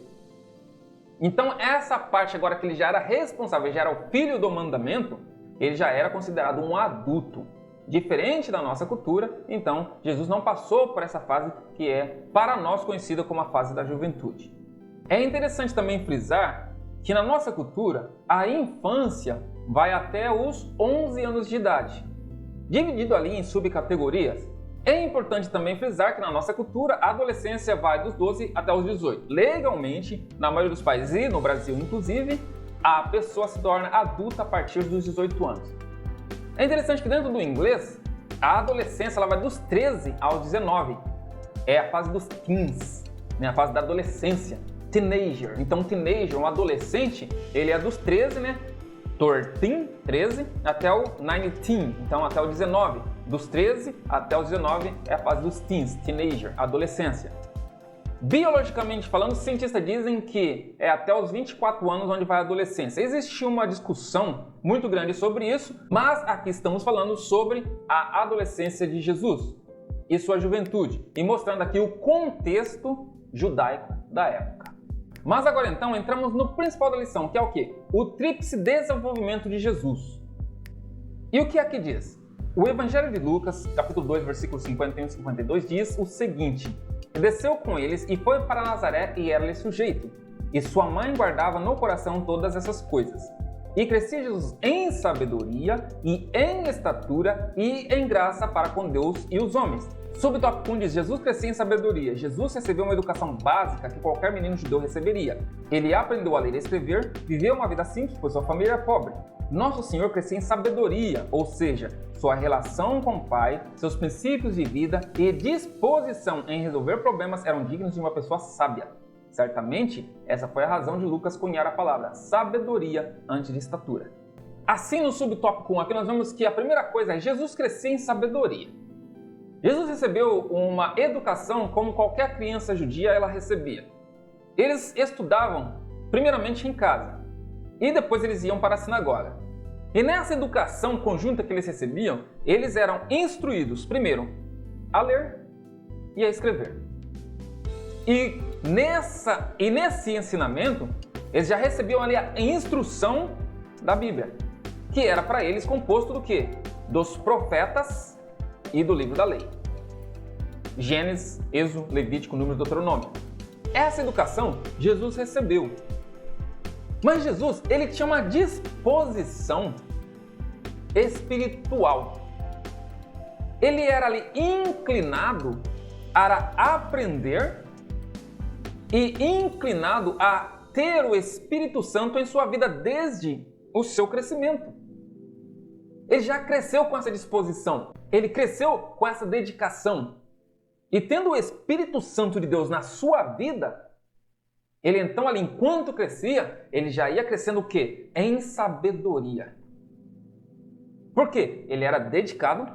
Então, essa parte agora que ele já era responsável, já era o filho do mandamento, ele já era considerado um adulto. Diferente da nossa cultura, então, Jesus não passou por essa fase que é, para nós, conhecida como a fase da juventude. É interessante também frisar que na nossa cultura, a infância vai até os 11 anos de idade, dividido ali em subcategorias. É importante também frisar que na nossa cultura, a adolescência vai dos 12 até os 18. Legalmente, na maioria dos países e no Brasil inclusive, a pessoa se torna adulta a partir dos 18 anos. É interessante que dentro do inglês, a adolescência ela vai dos 13 aos 19. É a fase dos teens, né? A fase da adolescência, teenager. Então, teenager, um adolescente, ele é dos 13, né? 13, até o 19, então até o 19. Dos 13 até os 19 é a fase dos teens, teenager, adolescência. Biologicamente falando, os cientistas dizem que é até os 24 anos onde vai a adolescência. Existe uma discussão muito grande sobre isso, mas aqui estamos falando sobre a adolescência de Jesus e sua juventude, e mostrando aqui o contexto judaico da época. Mas agora então entramos no principal da lição, que é o quê? O tríplice desenvolvimento de Jesus. E o que aqui diz? O Evangelho de Lucas, capítulo 2, versículos 51 e 52, diz o seguinte: desceu com eles e foi para Nazaré e era-lhe sujeito. E sua mãe guardava no coração todas essas coisas. E crescia Jesus em sabedoria e em estatura e em graça para com Deus e os homens. Subtópico 1 diz: Jesus crescia em sabedoria. Jesus recebeu uma educação básica que qualquer menino judeu receberia. Ele aprendeu a ler e escrever, viveu uma vida simples, pois sua família era pobre. Nosso Senhor crescia em sabedoria, ou seja, sua relação com o Pai, seus princípios de vida e disposição em resolver problemas eram dignos de uma pessoa sábia. Certamente, essa foi a razão de Lucas cunhar a palavra sabedoria antes de estatura. Assim, no subtópico 1, aqui nós vemos que a primeira coisa é Jesus crescia em sabedoria. Jesus recebeu uma educação como qualquer criança judia ela recebia. Eles estudavam primeiramente em casa e depois eles iam para a sinagoga. E nessa educação conjunta que eles recebiam, eles eram instruídos primeiro a ler e a escrever. E nesse ensinamento, eles já recebiam ali a instrução da Bíblia, que era para eles composto do quê? Dos profetas e do livro da lei. Gênesis, Êxodo, Levítico, Números, Deuteronômio. Essa educação Jesus recebeu. Mas Jesus, ele tinha uma disposição espiritual. Ele era ali inclinado a aprender e inclinado a ter o Espírito Santo em sua vida desde o seu crescimento. Ele já cresceu com essa disposição, ele cresceu com essa dedicação. E tendo o Espírito Santo de Deus na sua vida, ele então ali, enquanto crescia, ele já ia crescendo o quê? Em sabedoria. Por quê? Ele era dedicado,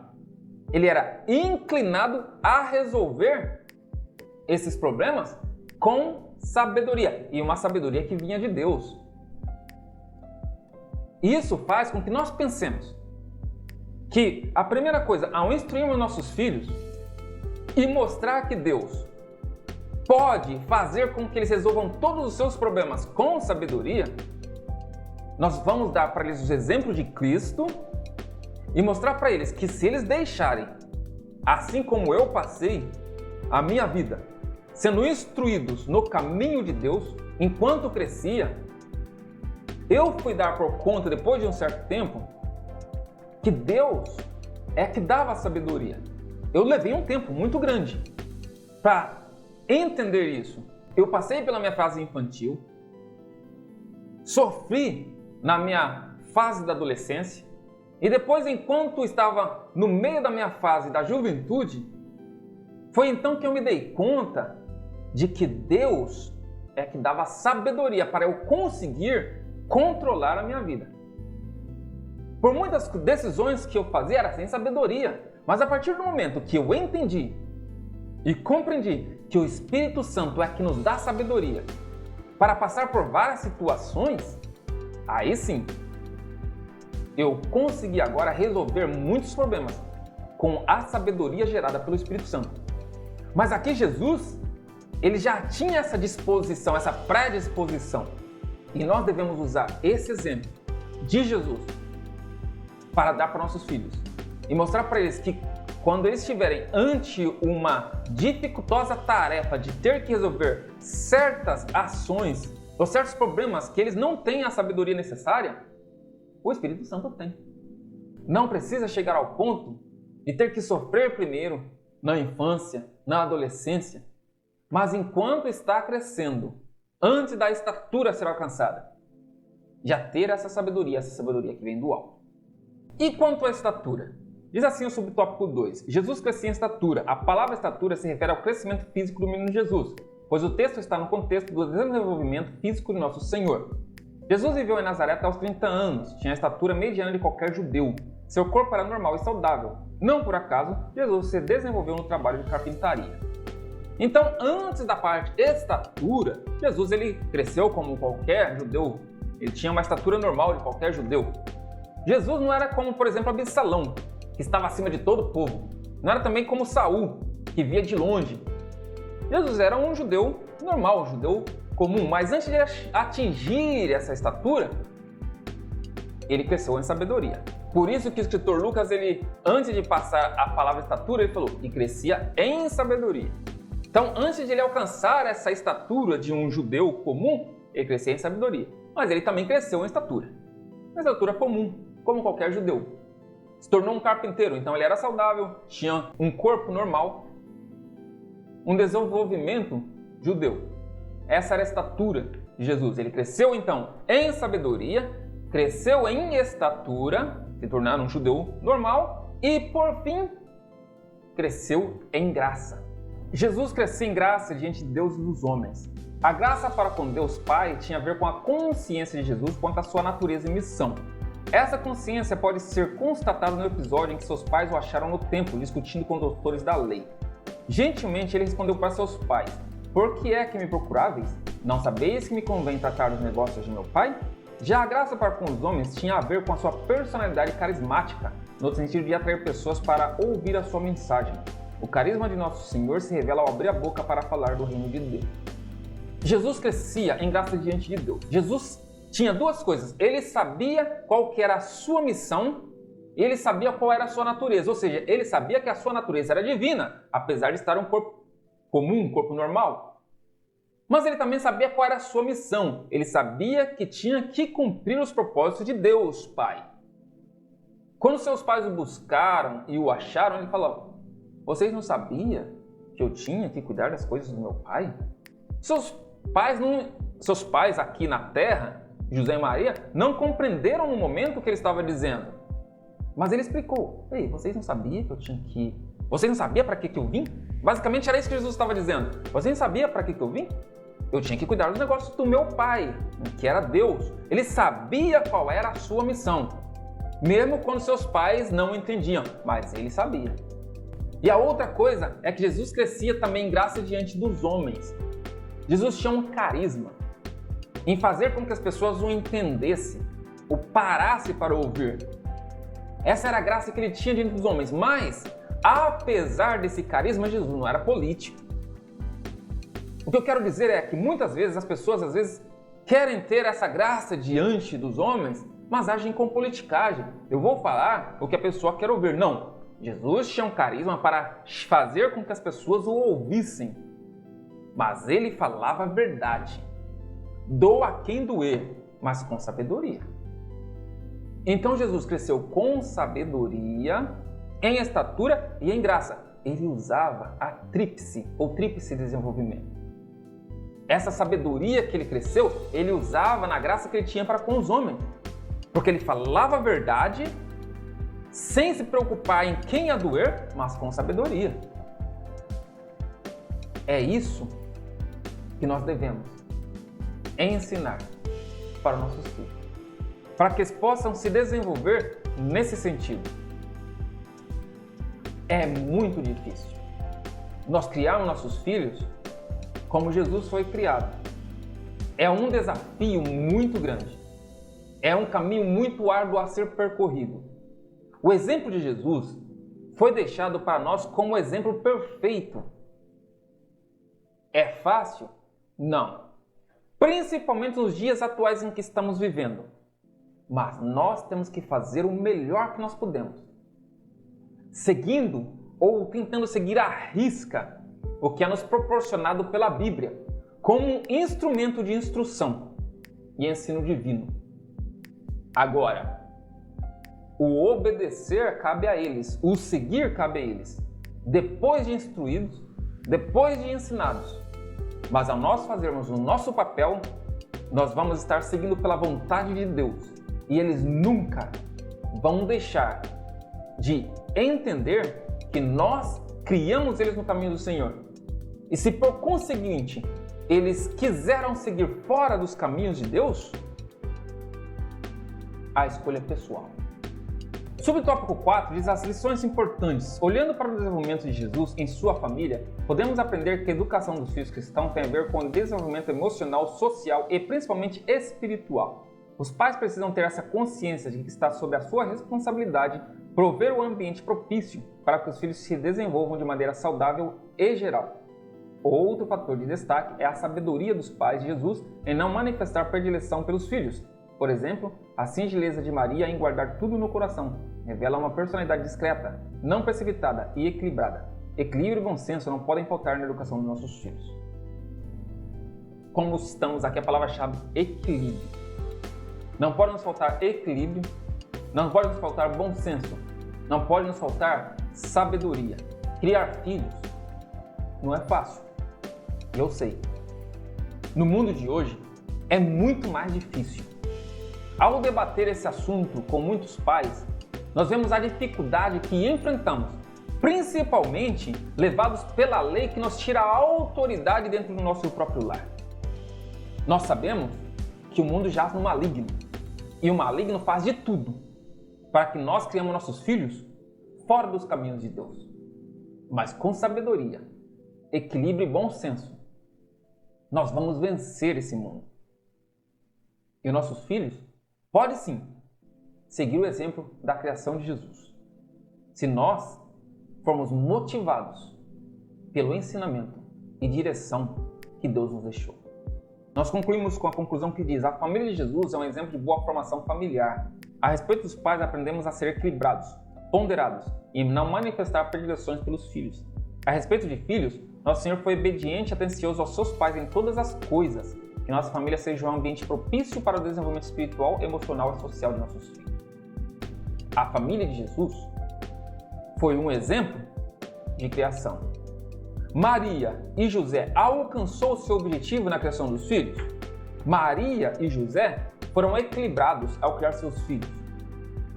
ele era inclinado a resolver esses problemas com sabedoria, e uma sabedoria que vinha de Deus. Isso faz com que nós pensemos que a primeira coisa, ao instruirmos nossos filhos e mostrar que Deus pode fazer com que eles resolvam todos os seus problemas com sabedoria, nós vamos dar para eles os exemplos de Cristo e mostrar para eles que se eles deixarem, assim como eu passei a minha vida, sendo instruídos no caminho de Deus, enquanto crescia, eu fui dar por conta, depois de um certo tempo, que Deus é que dava a sabedoria. Eu levei um tempo muito grande para entender isso. Eu passei pela minha fase infantil, sofri na minha fase da adolescência, e depois, enquanto estava no meio da minha fase da juventude, foi então que eu me dei conta de que Deus é que dava sabedoria para eu conseguir controlar a minha vida. Por muitas decisões que eu fazia era sem sabedoria, mas a partir do momento que eu entendi e compreendi que o Espírito Santo é que nos dá sabedoria para passar por várias situações, aí sim, eu consegui agora resolver muitos problemas com a sabedoria gerada pelo Espírito Santo. Mas aqui Jesus, ele já tinha essa disposição, essa predisposição. E nós devemos usar esse exemplo de Jesus para dar para nossos filhos e mostrar para eles que quando eles estiverem ante uma dificultosa tarefa de ter que resolver certas ações ou certos problemas que eles não têm a sabedoria necessária, o Espírito Santo tem. Não precisa chegar ao ponto de ter que sofrer primeiro na infância, na adolescência, mas enquanto está crescendo, antes da estatura ser alcançada, já ter essa sabedoria que vem do alto. E quanto à estatura? Diz assim o subtópico 2. Jesus crescia em estatura. A palavra estatura se refere ao crescimento físico do menino Jesus, pois o texto está no contexto do desenvolvimento físico de nosso Senhor. Jesus viveu em Nazaré até os 30 anos, tinha a estatura mediana de qualquer judeu. Seu corpo era normal e saudável. Não por acaso, Jesus se desenvolveu no trabalho de carpintaria. Então, antes da parte estatura, Jesus ele cresceu como qualquer judeu. Ele tinha uma estatura normal de qualquer judeu. Jesus não era como, por exemplo, Absalão, que estava acima de todo o povo. Não era também como Saul, que via de longe. Jesus era um judeu normal, um judeu comum. Mas antes de atingir essa estatura, ele cresceu em sabedoria. Por isso que o escritor Lucas, ele, antes de passar a palavra estatura, ele falou, e crescia em sabedoria. Então, antes de ele alcançar essa estatura de um judeu comum, ele crescia em sabedoria. Mas ele também cresceu em estatura. Uma estatura comum, como qualquer judeu. Se tornou um carpinteiro, então ele era saudável, tinha um corpo normal, um desenvolvimento judeu. Essa era a estatura de Jesus. Ele cresceu então em sabedoria, cresceu em estatura, se tornar um judeu normal e, por fim, cresceu em graça. Jesus crescia em graça diante de Deus e dos homens. A graça para com Deus Pai tinha a ver com a consciência de Jesus quanto à sua natureza e missão. Essa consciência pode ser constatada no episódio em que seus pais o acharam no templo, discutindo com os doutores da lei. Gentilmente ele respondeu para seus pais, por que é que me procuráveis? Não sabeis que me convém tratar os negócios de meu pai? Já a graça para com os homens tinha a ver com a sua personalidade carismática, no sentido de atrair pessoas para ouvir a sua mensagem. O carisma de nosso Senhor se revela ao abrir a boca para falar do reino de Deus. Jesus crescia em graça diante de Deus. Jesus tinha duas coisas. Ele sabia qual que era a sua missão e ele sabia qual era a sua natureza. Ou seja, ele sabia que a sua natureza era divina, apesar de estar em um corpo comum, um corpo normal. Mas ele também sabia qual era a sua missão. Ele sabia que tinha que cumprir os propósitos de Deus, Pai. Quando seus pais o buscaram e o acharam, ele falou, vocês não sabiam que eu tinha que cuidar das coisas do meu pai? Seus pais aqui na terra, José e Maria, não compreenderam no momento o que ele estava dizendo. Mas ele explicou. Ei, vocês não sabiam que eu tinha que... Vocês não sabiam para que eu vim? Basicamente era isso que Jesus estava dizendo. Vocês não sabiam para que eu vim? Eu tinha que cuidar dos negócios do meu pai, que era Deus. Ele sabia qual era a sua missão. Mesmo quando seus pais não entendiam, mas ele sabia. E a outra coisa é que Jesus crescia também em graça diante dos homens. Jesus tinha um carisma em fazer com que as pessoas o entendessem, o parassem para ouvir. Essa era a graça que ele tinha diante dos homens, mas, apesar desse carisma, Jesus não era político. O que eu quero dizer é que muitas vezes as pessoas querem ter essa graça diante dos homens, mas agem com politicagem. Eu vou falar o que a pessoa quer ouvir. Não, Jesus tinha um carisma para fazer com que as pessoas o ouvissem, mas ele falava a verdade. Doa quem doer, mas com sabedoria. Então Jesus cresceu com sabedoria, em estatura e em graça. Ele usava a tríplice desenvolvimento. Essa sabedoria que ele cresceu, ele usava na graça que ele tinha para com os homens. Porque ele falava a verdade, sem se preocupar em quem ia doer, mas com sabedoria. É isso que nós devemos ensinar para os nossos filhos, para que eles possam se desenvolver nesse sentido. É muito difícil nós criarmos nossos filhos como Jesus foi criado. É um desafio muito grande. É um caminho muito árduo a ser percorrido. O exemplo de Jesus foi deixado para nós como exemplo perfeito. É fácil? Não. Principalmente nos dias atuais em que estamos vivendo. Mas nós temos que fazer o melhor que nós podemos. Seguindo ou tentando seguir à risca o que é nos proporcionado pela Bíblia, como um instrumento de instrução e ensino divino. Agora, o obedecer cabe a eles, o seguir cabe a eles, depois de instruídos, depois de ensinados. Mas ao nós fazermos o nosso papel, nós vamos estar seguindo pela vontade de Deus. E eles nunca vão deixar de entender que nós criamos eles no caminho do Senhor. E se por conseguinte eles quiseram seguir fora dos caminhos de Deus, a escolha é pessoal. Subtópico 4 diz as lições importantes. Olhando para o desenvolvimento de Jesus em sua família, podemos aprender que a educação dos filhos cristãos tem a ver com o desenvolvimento emocional, social e principalmente espiritual. Os pais precisam ter essa consciência de que está sob a sua responsabilidade prover o ambiente propício para que os filhos se desenvolvam de maneira saudável e geral. Outro fator de destaque é a sabedoria dos pais de Jesus em não manifestar predileção pelos filhos, Por exemplo, a singeleza de Maria em guardar tudo no coração revela uma personalidade discreta, não precipitada e equilibrada. Equilíbrio e bom senso não podem faltar na educação dos nossos filhos. Como estamos aqui, a palavra-chave equilíbrio. Não pode nos faltar equilíbrio, não pode nos faltar bom senso, não pode nos faltar sabedoria. Criar filhos não é fácil, eu sei. No mundo de hoje, é muito mais difícil. Ao debater esse assunto com muitos pais, nós vemos a dificuldade que enfrentamos, principalmente levados pela lei que nos tira a autoridade dentro do nosso próprio lar. Nós sabemos que o mundo jaz no maligno, e o maligno faz de tudo para que nós criemos nossos filhos fora dos caminhos de Deus. Mas com sabedoria, equilíbrio e bom senso, nós vamos vencer esse mundo. E os nossos filhos podem sim seguir o exemplo da criação de Jesus, se nós formos motivados pelo ensinamento e direção que Deus nos deixou. Nós concluímos com a conclusão que diz: a família de Jesus é um exemplo de boa formação familiar. A respeito dos pais, aprendemos a ser equilibrados, ponderados e não manifestar predileções pelos filhos. A respeito de filhos, nosso Senhor foi obediente e atencioso aos seus pais em todas as coisas. Que nossa família seja um ambiente propício para o desenvolvimento espiritual, emocional e social de nossos filhos. A família de Jesus foi um exemplo de criação. Maria e José alcançou o seu objetivo na criação dos filhos? Maria e José foram equilibrados ao criar seus filhos.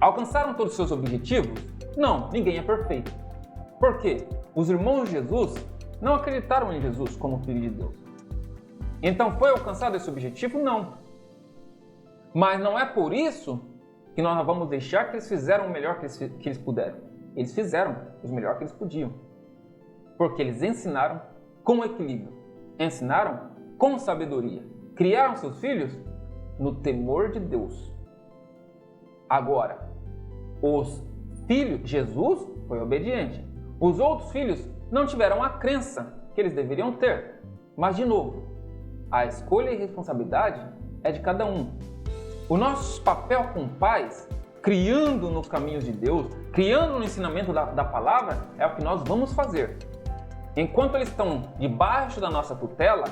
Alcançaram todos os seus objetivos? Não, ninguém é perfeito. Por quê? Os irmãos de Jesus não acreditaram em Jesus como Filho de Deus. Então foi alcançado esse objetivo? Não. Mas não é por isso que nós não vamos deixar que eles fizeram o melhor que eles puderam. Eles fizeram o melhor que eles podiam. Porque eles ensinaram com equilíbrio, ensinaram com sabedoria, criaram seus filhos no temor de Deus. Agora, os filhos, Jesus foi obediente. Os outros filhos não tiveram a crença que eles deveriam ter. Mas, de novo, a escolha e responsabilidade é de cada um. O nosso papel como pais, criando nos caminhos de Deus, criando no ensinamento da palavra, é o que nós vamos fazer. Enquanto eles estão debaixo da nossa tutela,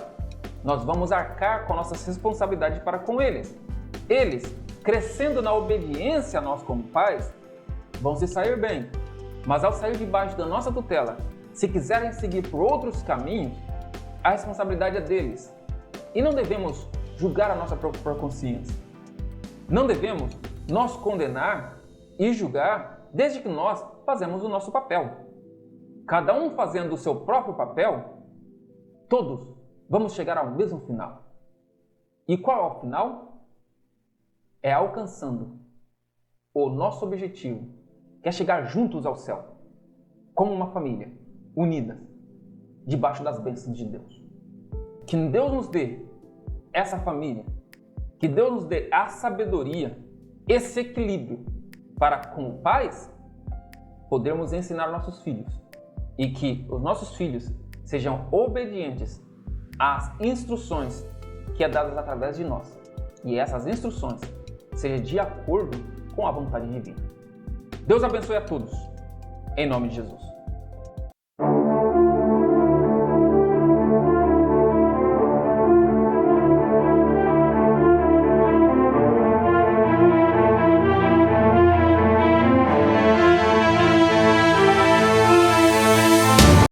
nós vamos arcar com nossas responsabilidades para com eles. Eles, crescendo na obediência a nós como pais, vão se sair bem. Mas ao sair debaixo da nossa tutela, se quiserem seguir por outros caminhos, a responsabilidade é deles. E não devemos julgar a nossa própria consciência. Não devemos nós condenar e julgar desde que nós fazemos o nosso papel. Cada um fazendo o seu próprio papel, todos vamos chegar ao mesmo final. E qual é o final? É alcançando o nosso objetivo, que é chegar juntos ao céu, como uma família, unidas, debaixo das bênçãos de Deus. Que Deus nos dê essa família, que Deus nos dê a sabedoria, esse equilíbrio, para, como pais, podermos ensinar nossos filhos e que os nossos filhos sejam obedientes às instruções que é dadas através de nós. E essas instruções sejam de acordo com a vontade divina. Deus abençoe a todos, em nome de Jesus.